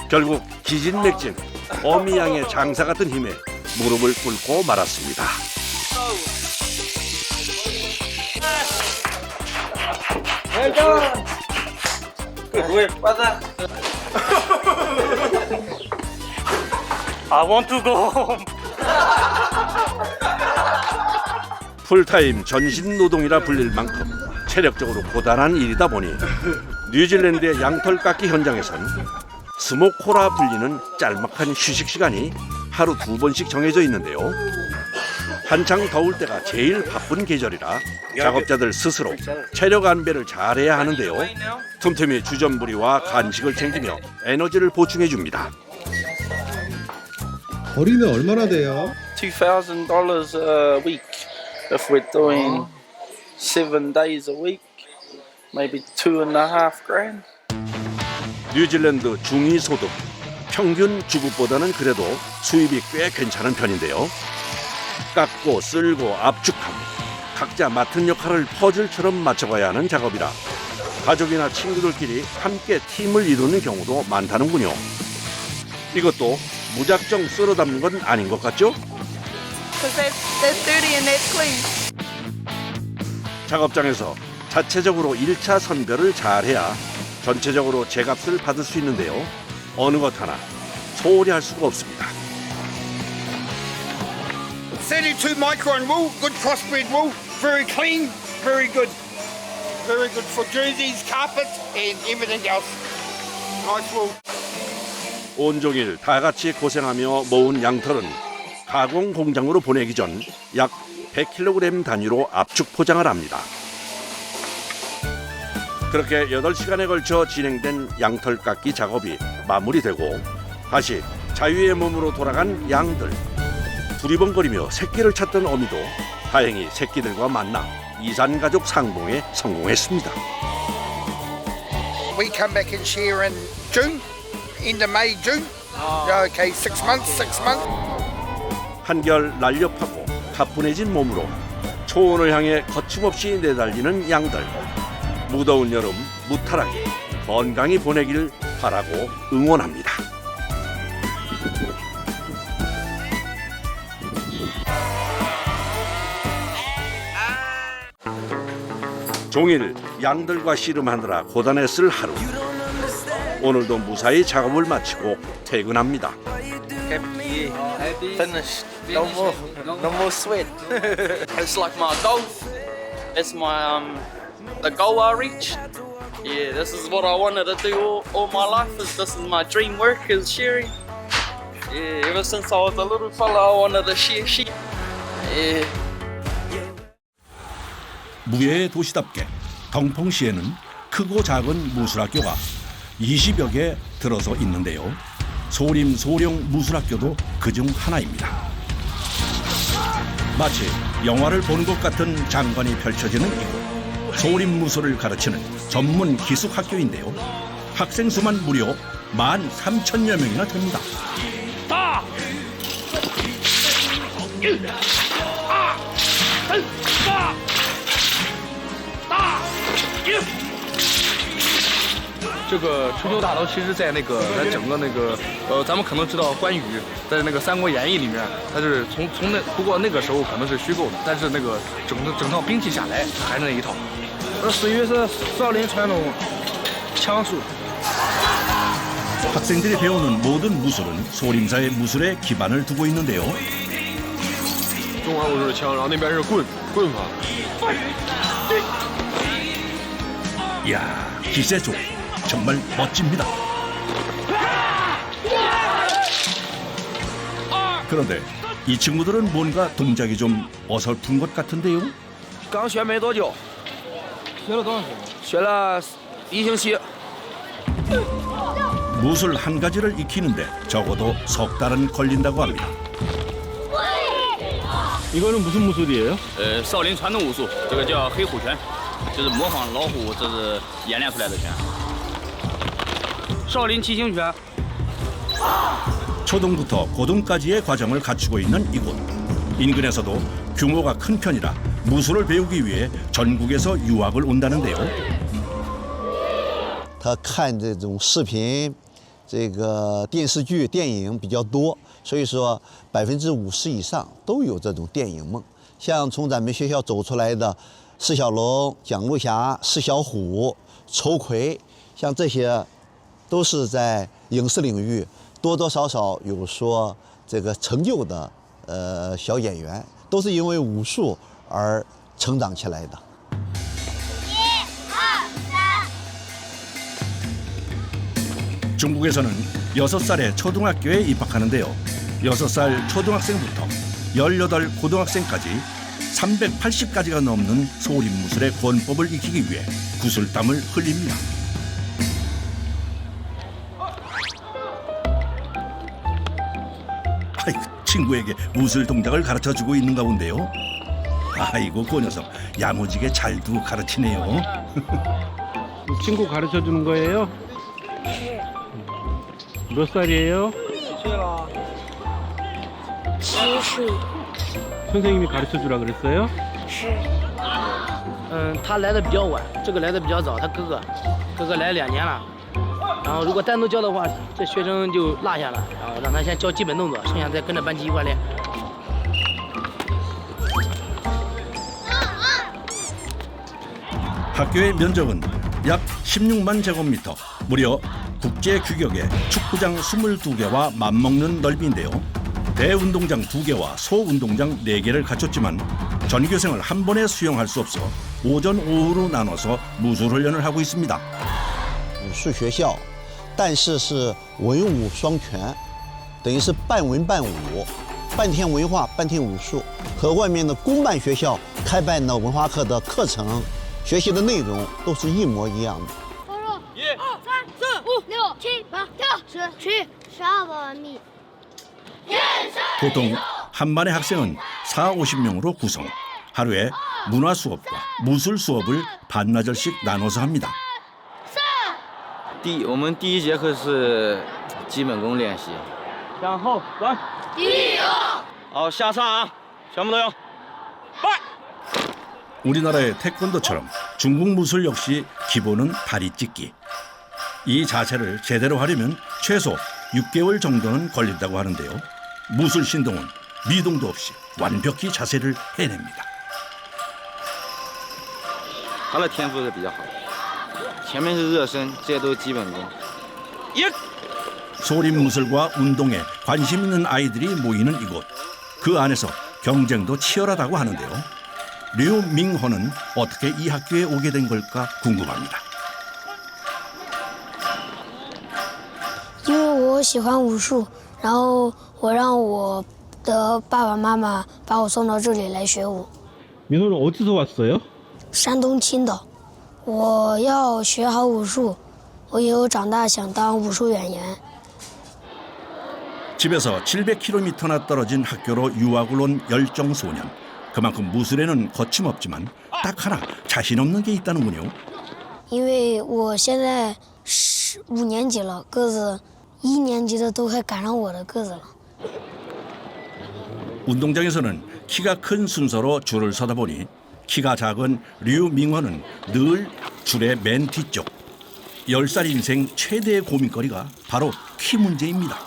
결국 기진맥진 어미양의 장사 같은 힘에 무릎을 꿇고 말았습니다. Well done. Good work, brother. I want to go home. 풀타임 전신 노동이라 불릴 만큼 체력적으로 고단한 일이다 보니 뉴질랜드의 양털 깎기 현장에선 스모코라 불리는 짤막한 휴식 시간이 하루 2번씩 정해져 있는데요. 한창 더울 때가 제일 바쁜 계절이라 작업자들 스스로 체력 안배를 잘해야 하는데요. 틈틈이 주전부리와 간식을 챙기며 에너지를 보충해 줍니다. 거리는 얼마나 돼요? $2,000 a week. If we're doing 7 days a week, maybe $2,500. 뉴질랜드 중위 소득 평균 주급보다는 그래도 수입이 꽤 괜찮은 편인데요. 깎고 쓸고 압축하고 각자 맡은 역할을 퍼즐처럼 맞춰가야 하는 작업이라 가족이나 친구들끼리 함께 팀을 이루는 경우도 많다는군요. 이것도 무작정 쓸어 담는 건 아닌 것 같죠? They're dirty and they're clean. 작업장에서 자체적으로 1차 선별을 잘해야 전체적으로 제값을 받을 수 있는데요. 어느 것 하나 소홀히 할 수가 없습니다. 32 micron wool, good crossbred wool, very clean, very good. Very good for jerseys, carpet and everything else. Nice wool. 온종일 다 같이 고생하며 모은 양털은 가공 공장으로 보내기 전 약 100kg 단위로 압축 포장을 합니다. 그렇게 8시간에 걸쳐 진행된 양털 깎기 작업이 마무리되고 다시 자유의 몸으로 돌아간 양들. 두리번거리며 새끼를 찾던 어미도 다행히 새끼들과 만나 이산가족 상봉에 성공했습니다. We come back and shear in June, end of May, June. Okay, 6 months. 한결 날렵하고 가뿐해진 몸으로 초원을 향해 거침없이 내달리는 양들. 무더운 여름 무탈하게 건강히 보내길 바라고 응원합니다. 종일 양들과 씨름하느라 고단했을 하루. 오늘도 무사히 작업을 마치고 퇴근합니다. Happy, finished. No more sweat. It's like my goal. It's my the goal I reached. Yeah, this is what I wanted to do all my life. This is my dream work is shearing. Yeah, ever since I was a little fella, I wanted to shear sheep. Yeah. 무예의 도시답게 덩펑시에는 크고 작은 무술학교가 20여 개 들어서 있는데요. 소림 소령 무술학교도 그중 하나입니다. 마치 영화를 보는 것 같은 장관이 펼쳐지는 이곳. 소림 무술을 가르치는 전문 기숙학교인데요. 학생 수만 무려 13,000여 명이나 됩니다. 다! 这个春秋大刀，其实在那个在整个那个咱们可能知道关羽在那个《三国演义》里面，他是从那不过那个时候可能是虚构的，但是那个整套兵器下来还是那一套。属于是少林传统枪术。 학생들이 배우는 모든 무술은 소림사의 무술에 기반을 두고 있는데요. 中华武术是枪，然后那边是棍法。 이야, 기세조 정말 멋집니다. 그런데 이 친구들은 뭔가 동작이 좀 어설픈 것 같은데요. 刚学没多久，学了多长时间？学了1星期。 무술 한 가지를 익히는데 적어도 석 달은 걸린다고 합니다. 이거는 무슨 무술이에요? 少林传统武术，这个叫黑虎拳，就是模仿老虎，这是演练出来的拳。少林七星拳。 초등부터 고등까지의 과정을 갖추고 있는 이곳. 인근에서도 규모가 큰 편이라 무술을 배우기 위해 전국에서 유학을 온다는데요. 他看这种视频。 这个电视剧、电影比较多，所以说50%以上都有这种电影梦。像从咱们学校走出来的释小龙、蒋璐霞、释小虎、仇魁，像这些，都是在影视领域多多少少有说这个成就的小演员，都是因为武术而成长起来的。 중국에서는 6살에 초등학교에 입학하는데요. 6살 초등학생부터 18 고등학생까지 380가지가 넘는 소림 무술의 권법을 익히기 위해 구슬땀을 흘립니다. 아이고, 친구에게 무술 동작을 가르쳐주고 있는가 본데요. 아이고, 그 녀석 야무지게 잘도 가르치네요. 친구 가르쳐 주는 거예요? 몇 살이에요? 7岁。 선생님이 가르쳐 주라 그랬어요? 是。他来的比较晚，这个来的比较早，他哥哥来2年了。然后如果单独教的话，这学生就落下了，然后让他先教基本动作，剩下再跟着班级一块练。 학교의 면적은 약 16만 제곱미터, 무려 국제 규격의 축구장 22개와 맞먹는 넓이인데요. 대운동장 2개와 소운동장 4개를 갖췄지만 전교생을 한 번에 수용할 수 없어 오전 오후로 나눠서 무술 훈련을 하고 있습니다. 武术学校，但是是文武双全，等于是半文半武，半天文化，半天武术，和外面的公办学校开办的文化课的课程。 学习的内容都是一模一样的。1、2、3、4、5、6、7、8、9、10、11、12번 미. 보통 한 반의 학생은 40~50명으로 구성. 하루에 문화 수업과 무술 수업을 반나절씩 나눠서 합니다. 我们第1节课是基本功练习。向后转。1、2。好，下场啊，全部都要。 우리나라의 태권도처럼 중국 무술 역시 기본은 다리 찢기. 이 자세를 제대로 하려면 최소 6개월 정도는 걸린다고 하는데요. 무술 신동은 미동도 없이 완벽히 자세를 해냅니다. 他的天赋是比较好的，前面是热身，这些都是基本功。 소림 무술과 운동에 관심 있는 아이들이 모이는 이곳. 그 안에서 경쟁도 치열하다고 하는데요. 류밍허는 어떻게 이 학교에 오게 된 걸까 궁금합니다. 因为我喜欢武术，然后我让我的爸爸妈妈把我送到这里来学武。 민호는 어디서 왔어요? 山东青岛，我要学好武术，我以后长大想当武术演员。 집에서 700km나 떨어진 학교로 유학을 온 열정 소년. 그만큼 무술에는 거침없지만 딱 하나 자신 없는 게 있다는군요. 因为我现在5年级了，个子1年级的都快赶上我的个子了。 운동장에서는 키가 큰 순서로 줄을 서다 보니 키가 작은 류밍허는 늘 줄의 맨 뒤쪽. 10살 인생 최대의 고민거리가 바로 키 문제입니다.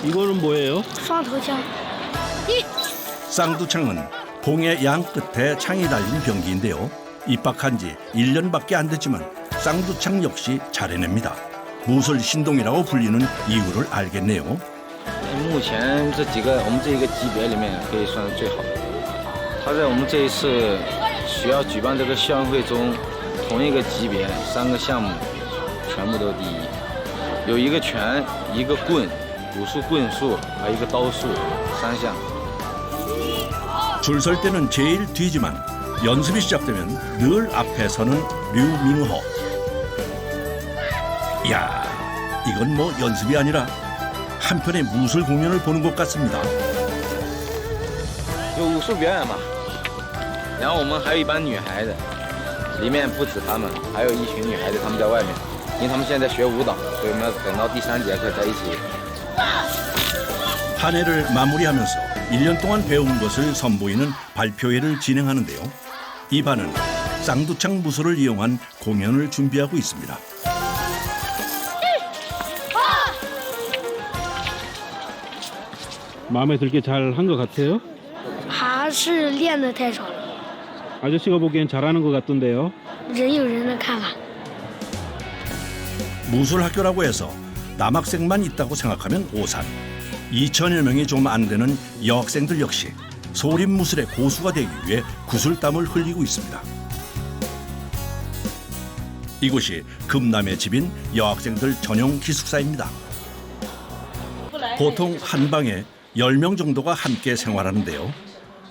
이거는 뭐예요? 双头枪。 쌍두창은 봉의 양 끝에 창이 달린 병기인데요. 입학한 지 1년밖에 안 됐지만 쌍두창 역시 잘 해냅니다. 무술 신동이라고 불리는 이유를 알겠네요. 目前这几个我们这一个级别里面可以算是最好的。他在我们这一次学校举办这个校运会中，同一个级别3个项目全部都第一，有一个拳、一个棍、武术棍术，还有一个刀术，3项。 줄 설 때는 제일 뒤지만 연습이 시작되면 늘 앞에 서는 류밍허. 이야, 이건 뭐 연습이 아니라 한편의 무술 공연을 보는 것 같습니다. 有武术表演嘛，然后我们还有一班女孩子，里面不止她们，还有一群女孩子，她们在外面，因为她们现在在学舞蹈，所以我们要等到第3节课在一起。 한 해를 마무리하면서 1년 동안 배운 것을 선보이는 발표회를 진행하는데요. 이 반은 쌍두창 무술을 이용한 공연을 준비하고 있습니다. 마음에 들게 잘 한 것 같아요? 还是练得太少了， 아저씨가 보기엔 잘하는 것 같던데요. 人有人的看法。 무술 학교라고 해서 남학생만 있다고 생각하면 오산. 2천여 명이 좀 안 되는 여학생들 역시 소림 무술의 고수가 되기 위해 구슬땀을 흘리고 있습니다. 이곳이 금남의 집인 여학생들 전용 기숙사입니다. 보통 한 방에 10명 정도가 함께 생활하는데요.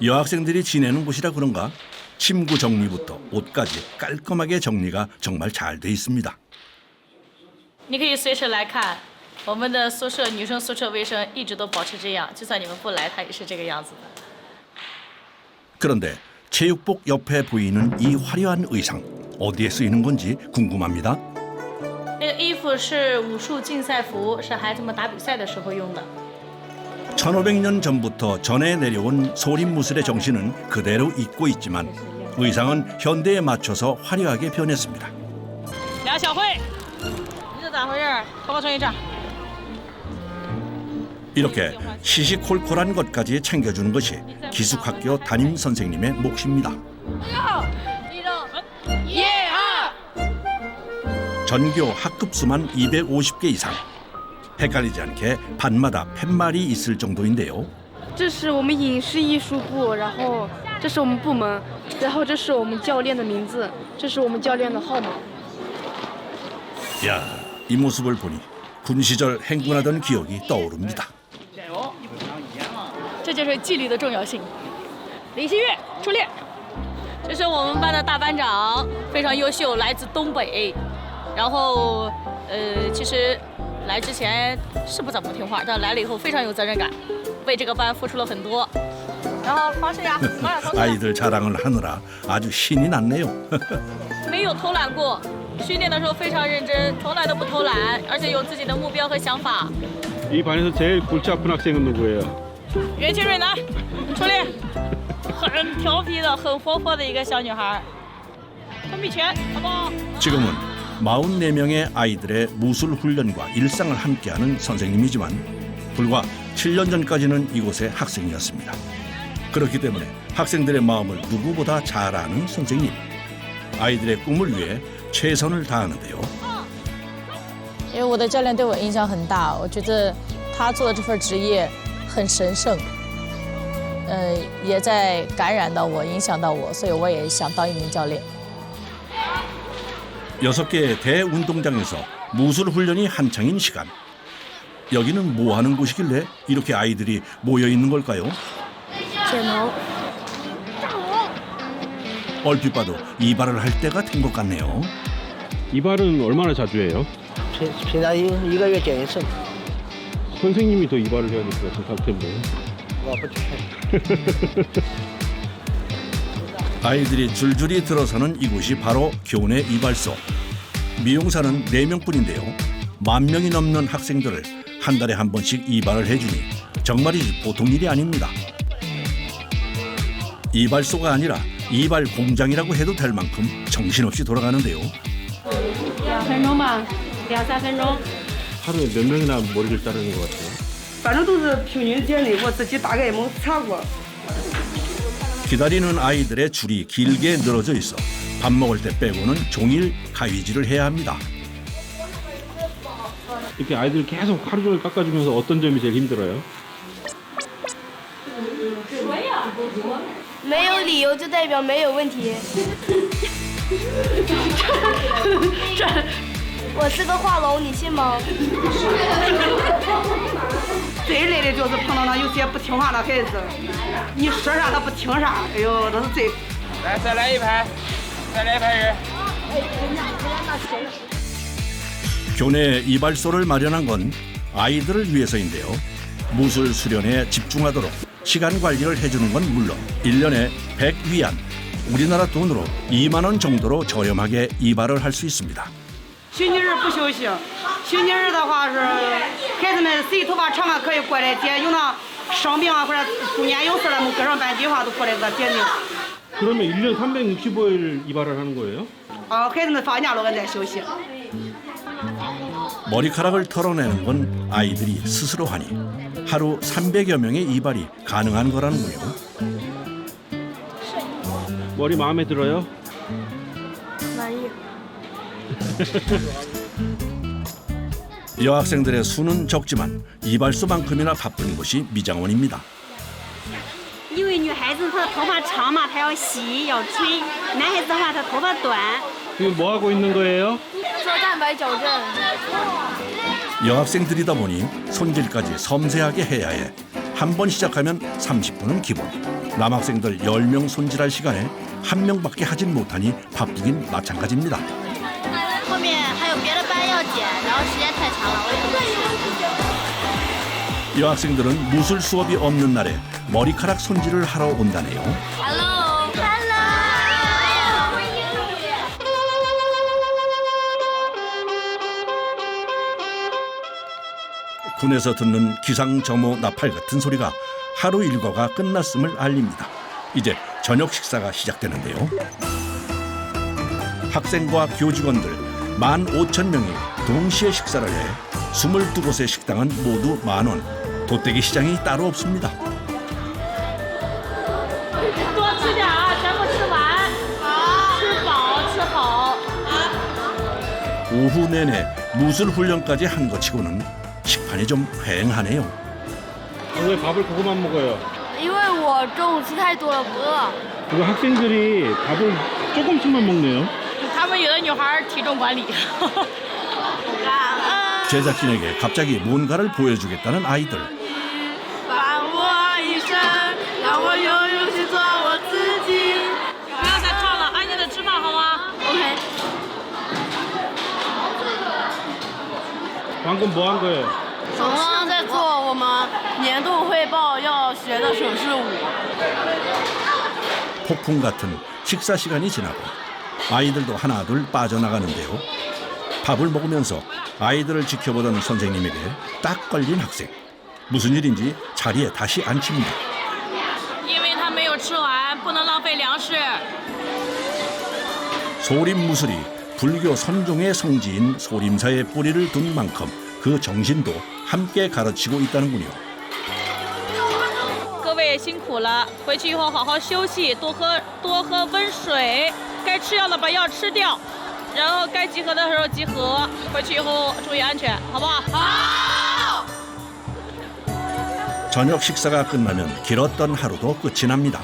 여학생들이 지내는 곳이라 그런가 침구 정리부터 옷까지 깔끔하게 정리가 정말 잘 돼 있습니다. 你可以随时来看，我们的宿舍女生宿舍卫生一直都保持这样，就算你们不来，它也是这个样子的。 그런데 체육복 옆에 보이는 이 화려한 의상 어디에 쓰이는 건지 궁금합니다. 那个衣服是武术竞赛服，是孩子们打比赛的时候用的。 1500년 전부터 전해 내려온 소림무술의 정신은 그대로 있고 있지만 의상은 현대에 맞춰서 화려하게 변했습니다. 梁小慧，你这咋回事？头发冲一张。 이렇게 시시콜콜한 것까지 챙겨주는 것이 기숙학교 담임 선생님의 몫입니다. 전교 학급수만 250개 이상. 헷갈리지 않게 반마다 팻말이 있을 정도인데요. 这是我们影视艺术部，然后这是我们部门，然后这是我们教练的名字，这是我们教练的号码。 야, 이 모습을 보니 군 시절 행군하던 기억이 떠오릅니다. 这就是纪律的重要性。林新月出列，这是我们班的大班长，非常优秀，来自东北。然后，其实来之前是不怎么听话，但来了以后非常有责任感，为这个班付出了很多。然后方世雅，马尔同学， 아이들 자랑을 하느라 아주 신이 났네요. 没有偷懒过，训练的时候非常认真，从来都不偷懒，而且有自己的目标和想法。 이 반에서 제일 골치 아픈 학생은 누구예요? 袁清瑞呢？出列，很调皮的，很活泼的一个小女孩。通臂拳，好不好？ 지금은 44명의 아이들의 무술 훈련과 일상을 함께하는 선생님이지만 불과 7년 전까지는 이곳의 학생이었습니다. 그렇기 때문에 학생들의 마음을 누구보다 잘 아는 선생님. 아이들의 꿈을 위해 최선을 다하는데요. 因为我的教练对我影响很大，我觉得他做的这份职业很神圣，也在感染到我，影响到我，所以我也想当一名教练。 6개의 대운동장에서 무술 훈련이 한창인 시간. 여기는 뭐 하는 곳이길래 이렇게 아이들이 모여 있는 걸까요? 卷毛。 얼핏 봐도 이발을 할 때가 된 것 같네요. 이발은 얼마나 자주 해요? 平常一个月剪一次。 선생님이 더 이발을 해야 될 것 같을 텐데. 我不去。 아이들이 줄줄이 들어서는 이곳이 바로 교내 이발소. 미용사는 4명뿐인데요. 10,000명이 넘는 학생들을 한 달에 한 번씩 이발을 해주니 정말이지 보통 일이 아닙니다. 이발소가 아니라 이발 공장이라고 해도 될 만큼 정신없이 돌아가는데요. 2分钟吧，2、3分钟。 하루에 몇 명이나 머리를 자르는 것 같아요? 反正都是平均剪的，我自己大概没查过。 기다리는 아이들의 줄이 길게 늘어져 있어 밥 먹을 때 빼고는 종일 가위질을 해야 합니다. 이렇게 아이들 계속 하루 종일 깎아주면서 어떤 점이 제일 힘들어요? 没有理由就代表没有问题。我是个画龙，你信吗？最累的就是碰到那有些不听话的孩子，你说啥他不听啥，哎呦，这是最。来，再来一排，再来一排人。 교내 이발소를 마련한 건 아이들을 위해서인데요. 무술 수련에 집중하도록 시간 관리를 해주는 건 물론 1년에 100위안, 우리나라 돈으로 2만 원 정도로 저렴하게 이발을 할 수 있습니다. 休尼日不休息，休尼日的话是孩子们谁头发长啊可以过来剪，有那生病啊或者中间有事了，我们各上班计划都过来给他剪的。 그러면 1년 365일 이발을 하는 거예요? 孩子们放假了我再休息。 머리카락을 털어내는 건 아이들이 스스로 하니 하루 300여 명의 이발이 가능한 거라는군요. 머리 마음에 들어요? 满意。 여학생들의 수는 적지만 이발소만큼이나 바쁜 곳이 미장원입니다. 因为女孩子她的头发长嘛，她要洗要吹；男孩子的话，他头发短。 지금 뭐 하고 있는 거예요? 做蛋白矫正。 여학생들이다 보니 손질까지 섬세하게 해야 해 한 번 시작하면 30분은 기본. 남학생들 10명 손질할 시간에 한 명밖에 하진 못하니 바쁘긴 마찬가지입니다. 后面还有别的班要剪，然后时间太长了，我也不能去。 여학생들은 무술 수업이 없는 날에 머리카락 손질을 하러 온다네요. Hello. Hello. 군에서 듣는 기상점호 나팔 같은 소리가 하루 일과가 끝났음을 알립니다. 이제 저녁 식사가 시작되는데요. 학생과 교직원들 15,000명이 동시에 식사를 해 22곳의 식당은 모두 10,000원. 돗대기 시장이 따로 없습니다. 多吃点啊，全部吃完，吃饱吃好。 오후 내내 무술 훈련까지 한 것 치고는 식판이 좀 휑하네요. 왜 밥을 그거만 먹어요? 因为我中午吃太多了，不饿。 그리고 학생들이 밥을 조금씩만 먹네요. 他们有的女孩体重管理。 제작진에게 갑자기 뭔가를 보여주겠다는 아이들. 把我一生，让我有勇气做我自己。不要再唱了，安静的吃饭好吗 OK。 방금 뭐 한 거예요? 我们刚刚在做我们年度汇报要学的手势舞。 폭풍 같은 식사 시간이 지나고 아이들도 하나둘 빠져나가는데요. 밥을 먹으면서 아이들을 지켜보던 선생님에게 딱 걸린 학생. 무슨 일인지 자리에 다시 앉힙니다. 因为他没有吃完，不能浪费粮食。 소림 무술이 불교 선종의 성지인 소림사에 뿌리를 둔 만큼 그 정신도 함께 가르치고 있다는군요. 各位辛苦了，回去以后好好休息，多喝温水，该吃药的把药吃掉，然后该集合的时候集合，回去以后注意安全，好不好？好。 저녁 식사가 끝나면 길었던 하루도 끝이 납니다.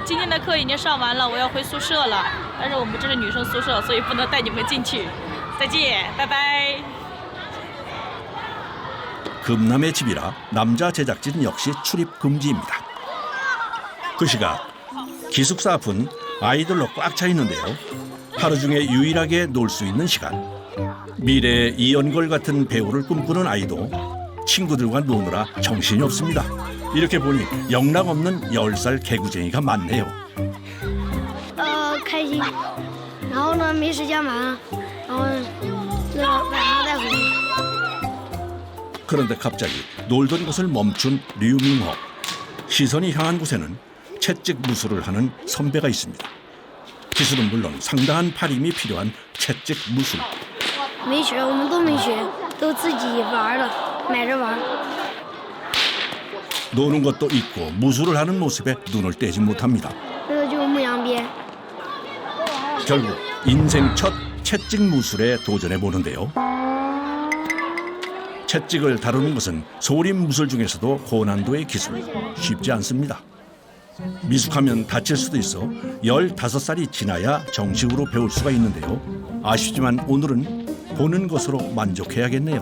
今天的课已经上完了，我要回宿舍了。但是我们这是女生宿舍，所以不能带你们进去。再见，拜拜。 금남의 집이라 남자 제작진 역시 출입 금지입니다. 그 시각 기숙사 앞은 아이들로 꽉 차 있는데요. 하루 중에 유일하게 놀 수 있는 시간. 미래의 이연걸 같은 배우를 꿈꾸는 아이도 친구들과 노느라 정신이 없습니다. 이렇게 보니 영락없는 10살 개구쟁이가 많네요. 开心。然后呢，没时间玩了，然后晚上再回去。 그런데 갑자기 놀던 곳을 멈춘 류민호. 시선이 향한 곳에는 채찍 무술을 하는 선배가 있습니다. 기술은 물론 상당한 팔힘이 필요한 채찍 무술. 没学，我们都没学，都自己玩的，买着玩。 노는 것도 있고 무술을 하는 모습에 눈을 떼지 못합니다. 这个就是牧羊鞭。 결국 인생 첫 채찍 무술에 도전해 보는데요. 채찍을 다루는 것은 소림 무술 중에서도 고난도의 기술. 쉽지 않습니다. 미숙하면 다칠 수도 있어 15살이 지나야 정식으로 배울 수가 있는데요. 아쉽지만 오늘은 보는 것으로 만족해야겠네요.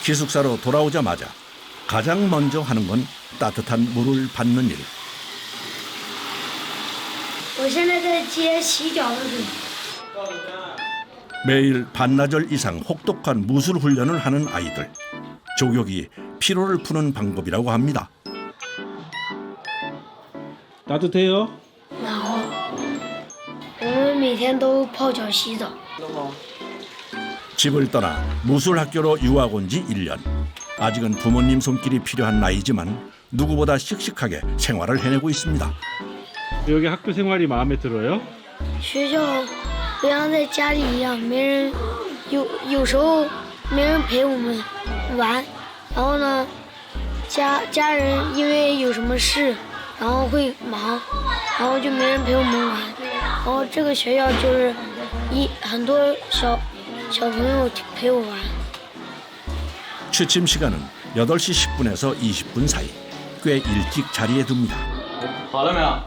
기숙사로 돌아오자마자 가장 먼저 하는 건 따뜻한 물을 받는 일. 我现在在接洗脚的水。 매일 반나절 이상 혹독한 무술 훈련을 하는 아이들. 조격이 피로를 푸는 방법이라고 합니다. 따뜻해요? 然后我们每天都泡脚洗澡。 집을 떠나 무술 학교로 유학 온 지 1년. 아직은 부모님 손길이 필요한 나이지만 누구보다 씩씩하게 생활을 해내고 있습니다. 여기 학교 생활이 마음에 들어요? 学校不像在家里一样，没人有时候没人陪我们玩，然后呢，家人因为有什么事，然后会忙，然后就没人陪我们玩。然后这个学校就是很多小朋友陪我玩。 취침 시간은 8시 10분에서 20분 사이. 꽤 일찍 자리에 듭니다. 好了没有？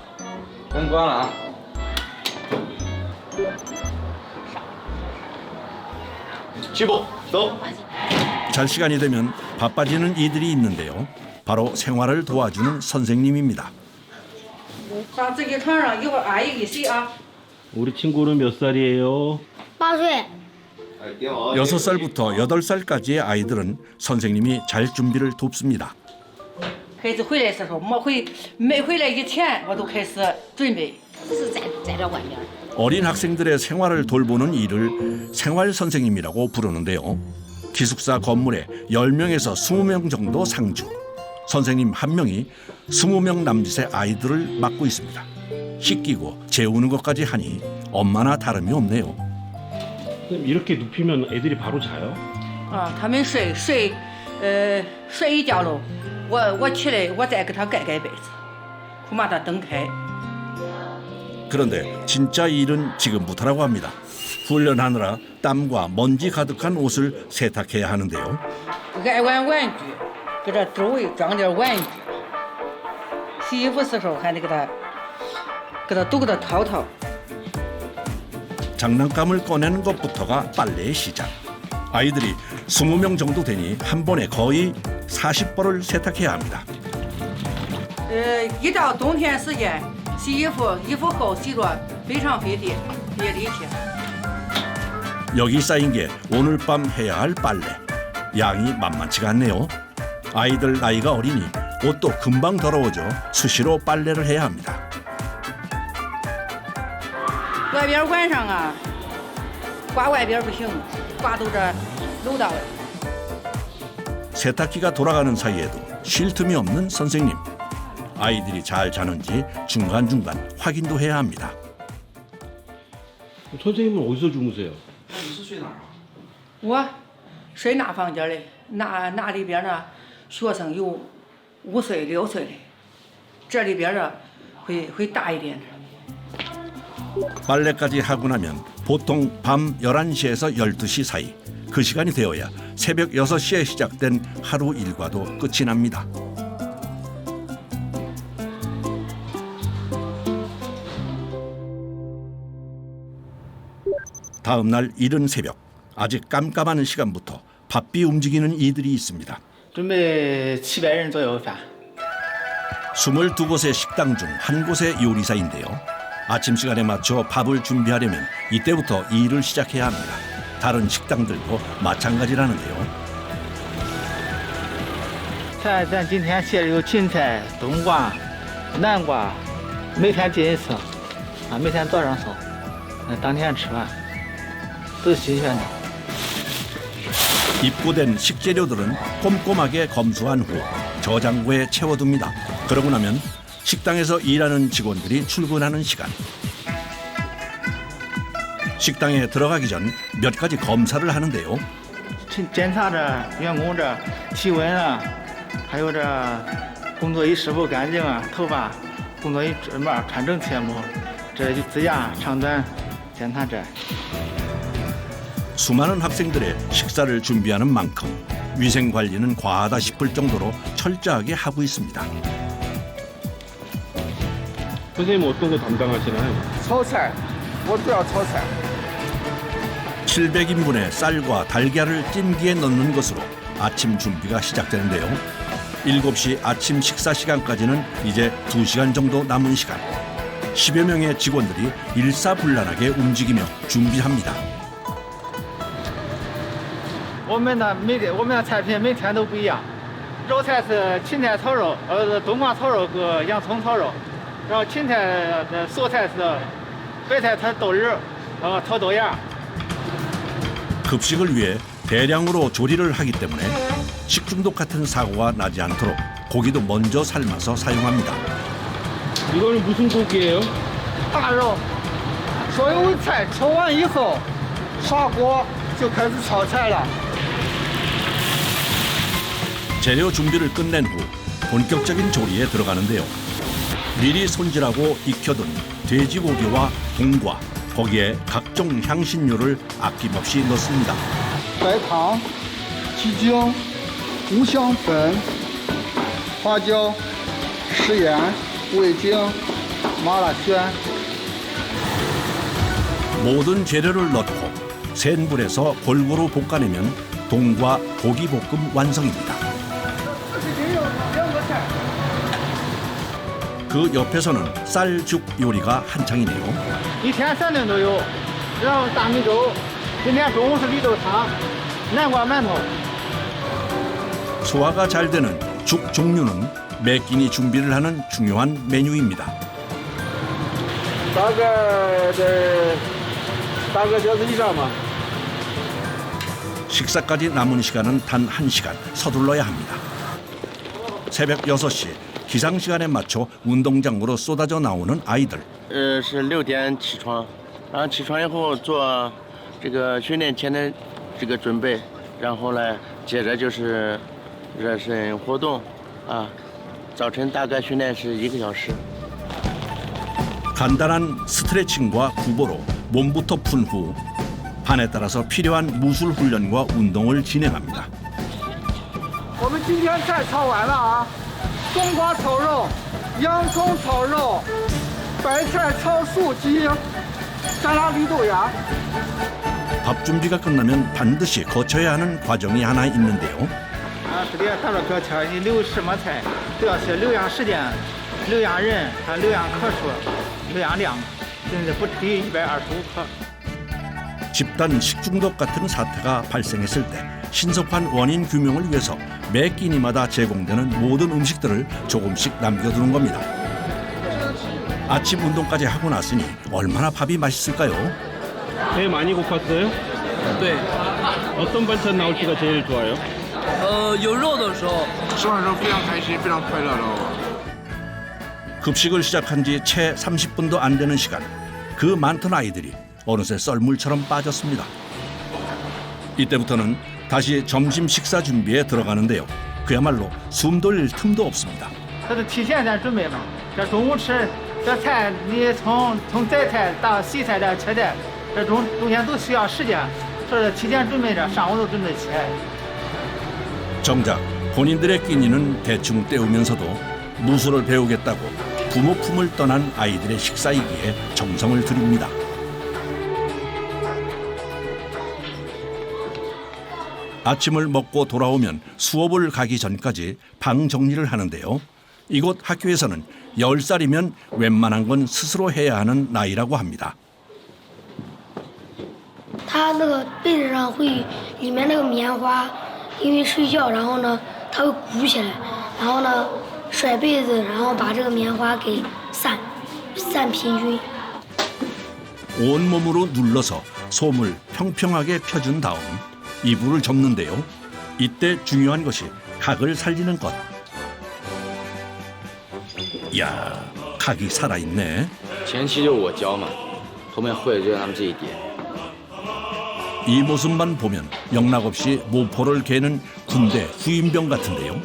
灯关了啊。15, 너. 잘 시간이 되면 바빠지는 이들이 있는데요. 바로 생활을 도와주는 선생님입니다. 우리 친구는 몇 살이에요? 8岁。 6살부터 8살까지의 아이들은 선생님이 잘 준비를 돕습니다. 孩子回来时候，没回来以前，我都开始准备。是在这外面。 어린 학생들의 생활을 돌보는 일을 생활 선생님이라고 부르는데요. 기숙사 건물에 10명에서 20명 정도 상주. 선생님 한 명이 20명 남짓의 아이들을 맡고 있습니다. 씻기고 재우는 것까지 하니 엄마나 다름이 없네요. 그럼 이렇게 눕히면 애들이 바로 자요? 他们睡一觉喽，我起来，我再给他盖被子，恐怕他灯开。 그런데 진짜 일은 지금부터라고 합니다. 훈련하느라 땀과 먼지 가득한 옷을 세탁해야 하는데요. 爱玩玩具，给这周围装点玩具。洗衣服时候还得给他掏掏。 장난감을 꺼내는 것부터가 빨래의 시작. 아이들이 20명 정도 되니 한 번에 거의 40벌을 세탁해야 합니다. 一到冬天时间，洗衣服，衣服厚，洗着非常费力，也力气。 여기 쌓인 게 오늘 밤 해야 할 빨래. 양이 만만치가 않네요. 아이들 나이가 어리니 옷도 금방 더러워져 수시로 빨래를 해야 합니다. 外边晚上啊，挂外边不行，挂到这楼道里。 세탁기가 돌아가는 사이에도 쉴 틈이 없는 선생님. 아이들이 잘 자는지 중간중간 확인도 해야 합니다. 선생님은 어디서 주무세요? 我睡那房间里，那里边呢，学生有5岁、6岁的，这里边呢会大一点。 빨래까지 하고 나면 보통 밤 11시에서 12시 사이. 그 시간이 되어야 새벽 6시에 시작된 하루 일과도 끝이 납니다. 다음 날 이른 새벽. 아직 깜깜한 시간부터 바삐 움직이는 이들이 있습니다. 准备700人左右饭。 22곳의 식당 중 한 곳의 요리사인데요. 아침 시간에 맞춰 밥을 준비하려면 이때부터 일을 시작해야 합니다. 다른 식당들도 마찬가지라는데요. 菜咱今天写的有芹菜、冬瓜、南瓜，每天进一次，每天早上烧，当天吃饭，都是新鲜的。 입고된 식재료들은 꼼꼼하게 검수한 후 저장고에 채워둡니다. 그러고 나면 식당에서 일하는 직원들이 출근하는 시간. 식당에 들어가기 전 몇 가지 검사를 하는데요. 检查着员工这体温啊，还有这工作衣是否干净啊，头发工作衣正面穿整齐没，这指甲长短检查着。 수많은 학생들의 식사를 준비하는 만큼 위생 관리는 과하다 싶을 정도로 철저하게 하고 있습니다. 선생님 어떤 거 담당하시나요? 炒菜，我主要炒菜。 700인분의 쌀과 달걀을 찜기에 넣는 것으로 아침 준비가 시작되는데요. 7시 아침 식사 시간까지는 이제 2시간 정도 남은 시간. 10여 명의 직원들이 일사불란하게 움직이며 준비합니다. 我们的菜品每天都不一样，肉菜是芹菜炒肉，冬瓜炒肉和洋葱炒肉，然后芹菜的素菜是白菜炒豆仁，炒豆芽。 급식을 위해 대량으로 조리를 하기 때문에 식중독 같은 사고가 나지 않도록 고기도 먼저 삶아서 사용합니다. 이거는 무슨 고기예요? 大肉，所有菜炒完以后刷锅就开始炒菜了。 재료 준비를 끝낸 후 본격적인 조리에 들어가는데요. 미리 손질하고 익혀둔 돼지고기와冬瓜, 거기에 각종 향신료를 아낌없이 넣습니다. 白糖、鸡精、五香粉、花椒、食盐、味精、麻辣鲜. 모든 재료를 넣고 센 불에서 골고루 볶아내면 동과 고기 볶음 완성입니다. 그 옆에서는 쌀죽 요리가 한창이네요. 一天3顿都有，然后大米粥，今天中午是绿豆汤，南瓜馒头。 소화가 잘 되는 죽 종류는 매 끼니 준비를 하는 중요한 메뉴입니다. 大概得半个小时以上吧。 식사까지 남은 시간은 단 1시간 서둘러야 합니다. 새벽 6시 기상 시간에 맞춰 운동장으로 쏟아져 나오는 아이들. 是6点起床，然后起床以后做这个训练前的这个准备，然后呢，接着就是热身活动，啊，早晨大概训练是1个小时。 간단한 스트레칭과 구보로 몸부터 푼 후 반에 따라서 필요한 무술 훈련과 운동을 진행합니다. 我们今天菜炒完了啊，冬瓜炒肉、洋葱炒肉、白菜炒素鸡、沙拉绿豆芽。 밥 준비가 끝나면 반드시 거쳐야 하는 과정이 하나 있는데요. 啊，这里大着标签，你留什么菜都要写留养时间、留养人、还留养克数、留养量，甚至不低于125克。 집단 식중독 같은 사태가 발생했을 때 신속한 원인 규명을 위해서 매 끼니마다 제공되는 모든 음식들을 조금씩 남겨두는 겁니다. 아침 운동까지 하고 났으니 얼마나 밥이 맛있을까요? 배 많이 고팠어요? 네. 어떤 반찬 나올지가 제일 좋아요? 有肉的时候，吃完之后非常开心，非常快乐了。 급식을 시작한 지 채 30분도 안 되는 시간, 그 많던 아이들이 어느새 썰물처럼 빠졌습니다. 이때부터는 다시 점심 식사 준비에 들어가는데요. 그야말로 숨 돌릴 틈도 없습니다. 这是提前咱准备嘛，这中午吃这菜，你从摘菜到洗菜到切菜，这中间都需要时间，所以提前准备着，上午都准备起来。 정작 본인들의 끼니는 대충 때우면서도 무술을 배우겠다고 부모 품을 떠난 아이들의 식사이기에 정성을 들입니다. 아침을 먹고 돌아오면 수업을 가기 전까지 방 정리를 하는데요. 이곳 학교에서는 10살이면 웬만한 건 스스로 해야 하는 나이라고 합니다. 它那个被子上会里面那个棉花，因为睡觉，然后呢它会鼓起来，然后呢甩被子，然后把这个棉花给散平均。 온몸으로 눌러서 솜을 평평하게 펴준 다음 이불을 접는데요. 이때 중요한 것이 각을 살리는 것. 이야, 각이 살아있네. 前期就我教嘛，后面会的就是他们这一点。 이 모습만 보면 영락없이 모포를 개는 군대 후임병 같은데요.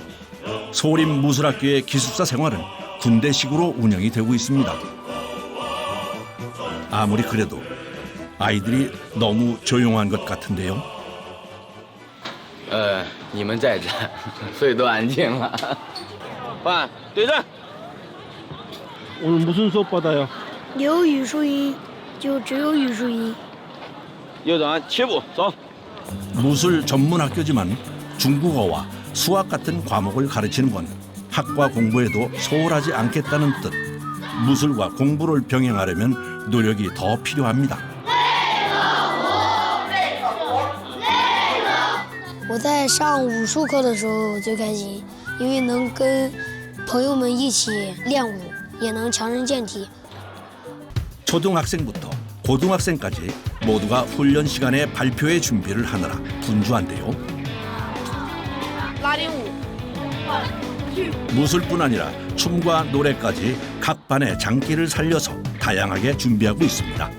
소림 무술학교의 기숙사 생활은 군대식으로 운영이 되고 있습니다. 아무리 그래도 아이들이 너무 조용한 것 같은데요. 你们在这，所以都安静了。爸，对阵。 오늘 무슨 수업 받아요? 有语数英，就只有语数英。 右转起步走。 무술 전문 학교지만 중국어와 수학 같은 과목을 가르치는 건 학과 공부에도 소홀하지 않겠다는 뜻. 무술과 공부를 병행하려면 노력이 더 필요합니다. 我在上武术课的时候最开心，因为能跟朋友们一起练武，也能强身健体。 초등학생부터 고등학생까지 모두가 훈련 시간에 발표회 준비를 하느라 분주한데요. 拉丁舞。 무술뿐 아니라 춤과 노래까지 각 반의 장기를 살려서 다양하게 준비하고 있습니다.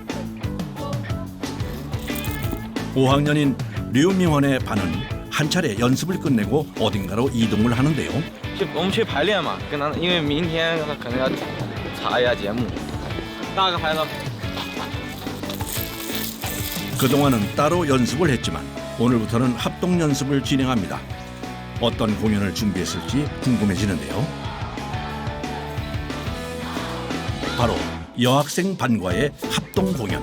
5학년인 류미원의 반은 한 차례 연습을 끝내고 어딘가로 이동을 하는데요. 我们去排练嘛，跟他，因为明天可能要查一下节目。大个牌子。 그동안은 따로 연습을 했지만 오늘부터는 합동 연습을 진행합니다. 어떤 공연을 준비했을지 궁금해지는데요. 바로 여학생 반과의 합동 공연.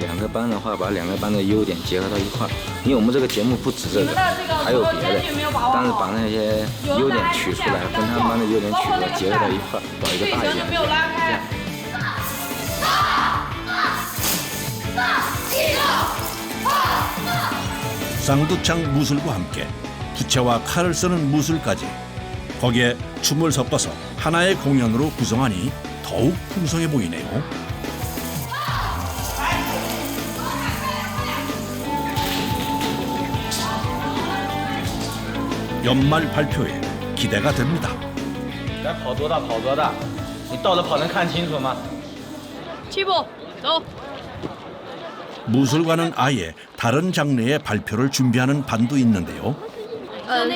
两个班的话，把两个班的优点结合到一块儿。因为我们这个节目不止这个，还有别的，但是把那些优点取出来，跟他们班的优点取出来，结合到一块儿，搞一个大一点的。这样。 쌍두창 무술과 함께 부채와 칼을 쓰는 무술까지 거기에 춤을 섞어서 하나의 공연으로 구성하니 더욱 풍성해 보이네요. 연말 발표에 기대가 됩니다. 来跑多大跑多大，你倒着跑能看清楚吗？起步，走。 무술과는 아예 다른 장르의 발표를 준비하는 반도 있는데요.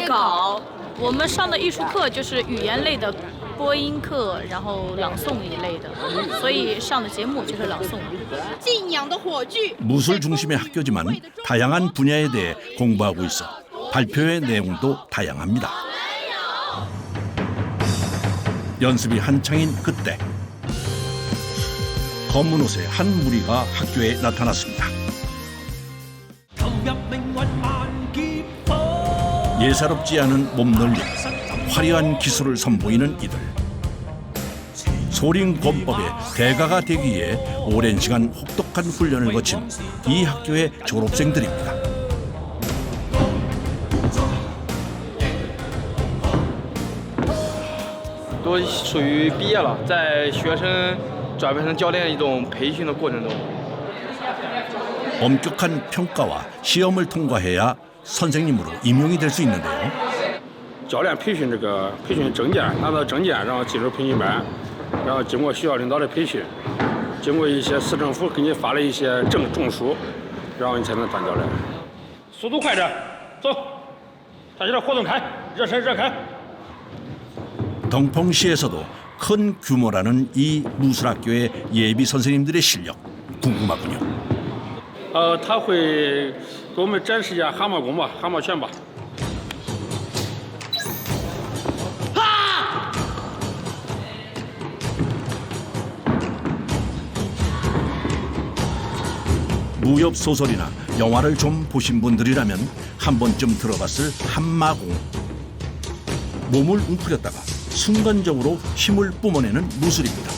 稿，我们上的艺术课就是语言类的播音课，然后朗诵一类的，所以上的节目就是朗诵。信仰的火炬。 무술 중심의 학교지만 다양한 분야에 대해 공부하고 있어 발표의 내용도 다양합니다. 연습이 한창인 그때 검은 옷의 한 무리가 학교에 나타났습니다. 예사롭지 않은 몸놀림, 화려한 기술을 선보이는 이들. 소림권법의 대가가 되기 위해 오랜 시간 혹독한 훈련을 거친 이 학교의 졸업생들입니다. 都属于毕业了，在学生转变成教练一种培训的过程中。 엄격한 평가와 시험을 통과해야 선생님으로 임용이 될 수 있는데요. 教练培训培训证件，拿到证件，然后进入培训班，然后经过学校领导的培训，经过一些市政府给你发了一些证书，然后你才能当教练。速度快点，走！大家的活动开，热身热开。 덩펑시에서도 큰 규모라는 이 무술학교의 예비 선생님들의 실력 궁금하군요. 他会给我们展示一下蛤蟆功吧，蛤蟆拳吧。 무협 소설이나 영화를 좀 보신 분들이라면 한 번쯤 들어봤을 한마공. 몸을 웅크렸다가 순간적으로 힘을 뿜어내는 무술입니다.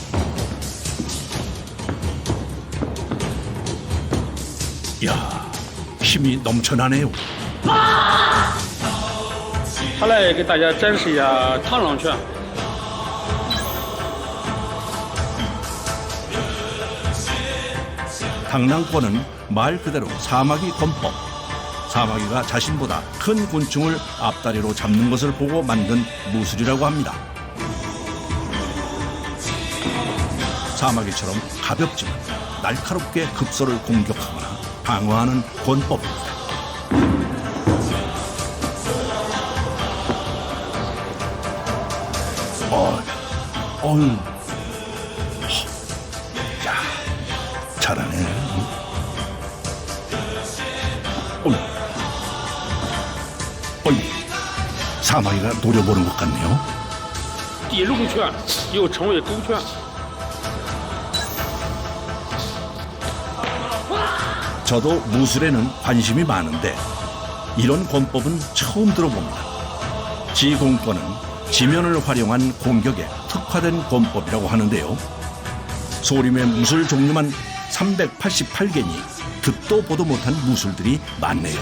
이야, 힘이 넘쳐나네요. 他来给大家展示一下螳螂拳。 당랑권은 말 그대로 사마귀 권법. 사마귀가 자신보다 큰 곤충을 앞다리로 잡는 것을 보고 만든 무술이라고 합니다. 사마귀처럼 가볍지만 날카롭게 급소를 공격하거나 방어하는 권법입니다. 어휴, 야, 잘하네. 어이, 사마귀가 노려보는 것 같네요. 地龙拳又称为狗拳。 저도 무술에는 관심이 많은데 이런 권법은 처음 들어봅니다. 지공권은 지면을 활용한 공격에 특화된 권법이라고 하는데요. 소림의 무술 종류만 388개니 듣도 보도 못한 무술들이 많네요.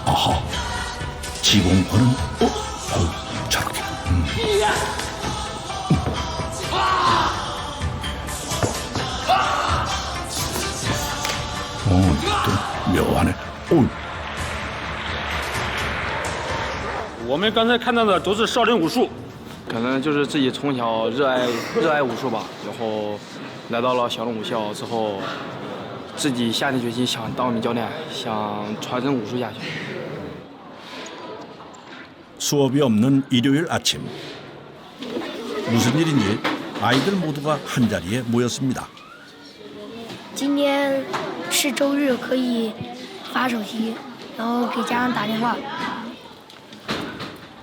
아하, 지공권은 저렇게. 또 묘하네. 我们刚才看到的都是少林武术，可能就是自己从小热爱武术吧，然后来到了小龙武校之后，自己下定决心想当名教练，想传承武术下去。 수업이 없는 일요일 아침. 무슨 일인지 아이들 모두가 한자리에 모였습니다. 今天是周日，可以发手机，然后给家长打电话。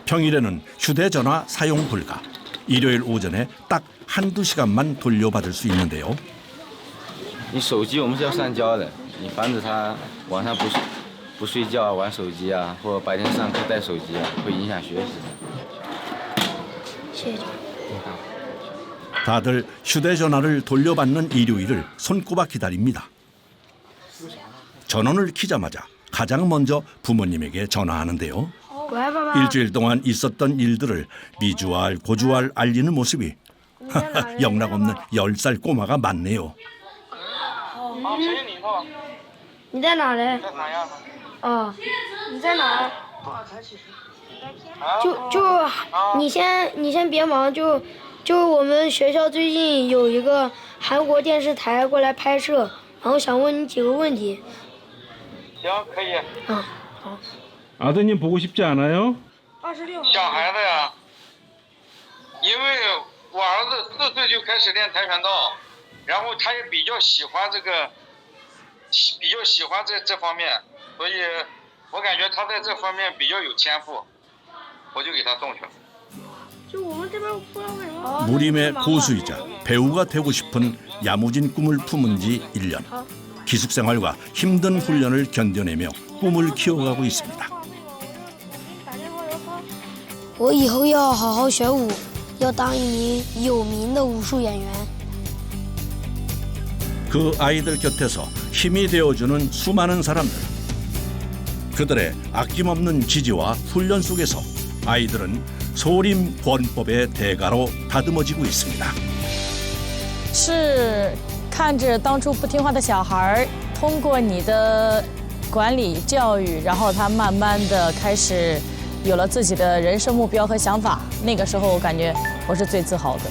평일에는 휴대전화 사용 불가. 일요일 오전에 딱 한두 시간만 돌려받을 수 있는데요. 你手机我们是要上交的，你防止他晚上不睡觉玩手机啊，或者白天上课带手机啊，会影响学习。谢谢。 다들 휴대전화를 돌려받는 일요일을 손꼽아 기다립니다. 전원을 키자마자 가장 먼저 부모님에게 전화하는데요. 일주일 동안 있었던 일들을 미주알 고주알 알리는 모습이 영락없는 10살 꼬마가 많네요. 你在哪嘞？哦，你在哪？你先别忙，就我们学校最近有一个韩国电视台过来拍摄，然后想问你几个问题。行，可以。啊，好。 아드님 보고 싶지 않아요? 26。想孩子呀，因为我儿子4岁就开始练跆拳道，然后他也比较喜欢这方面，所以我感觉他在这方面比较有天赋，我就给他送去了。 무림의 고수이자 배우가 되고 싶은 야무진 꿈을 품은 지 1년. 기숙생활과 힘든 훈련을 견뎌내며 꿈을 키워가고 있습니다. 我以后要好好学武，要当一名有名的武术演员。 그 아이들 곁에서 힘이 되어주는 수많은 사람들. 그들의 아낌없는 지지와 훈련 속에서 아이들은 소림 권법의 대가로 다듬어지고 있습니다. 是看着当初不听话的小孩，通过你的管理教育，然后他慢慢的开始有了自己的人生目标和想法。那个时候，我感觉我是最自豪的。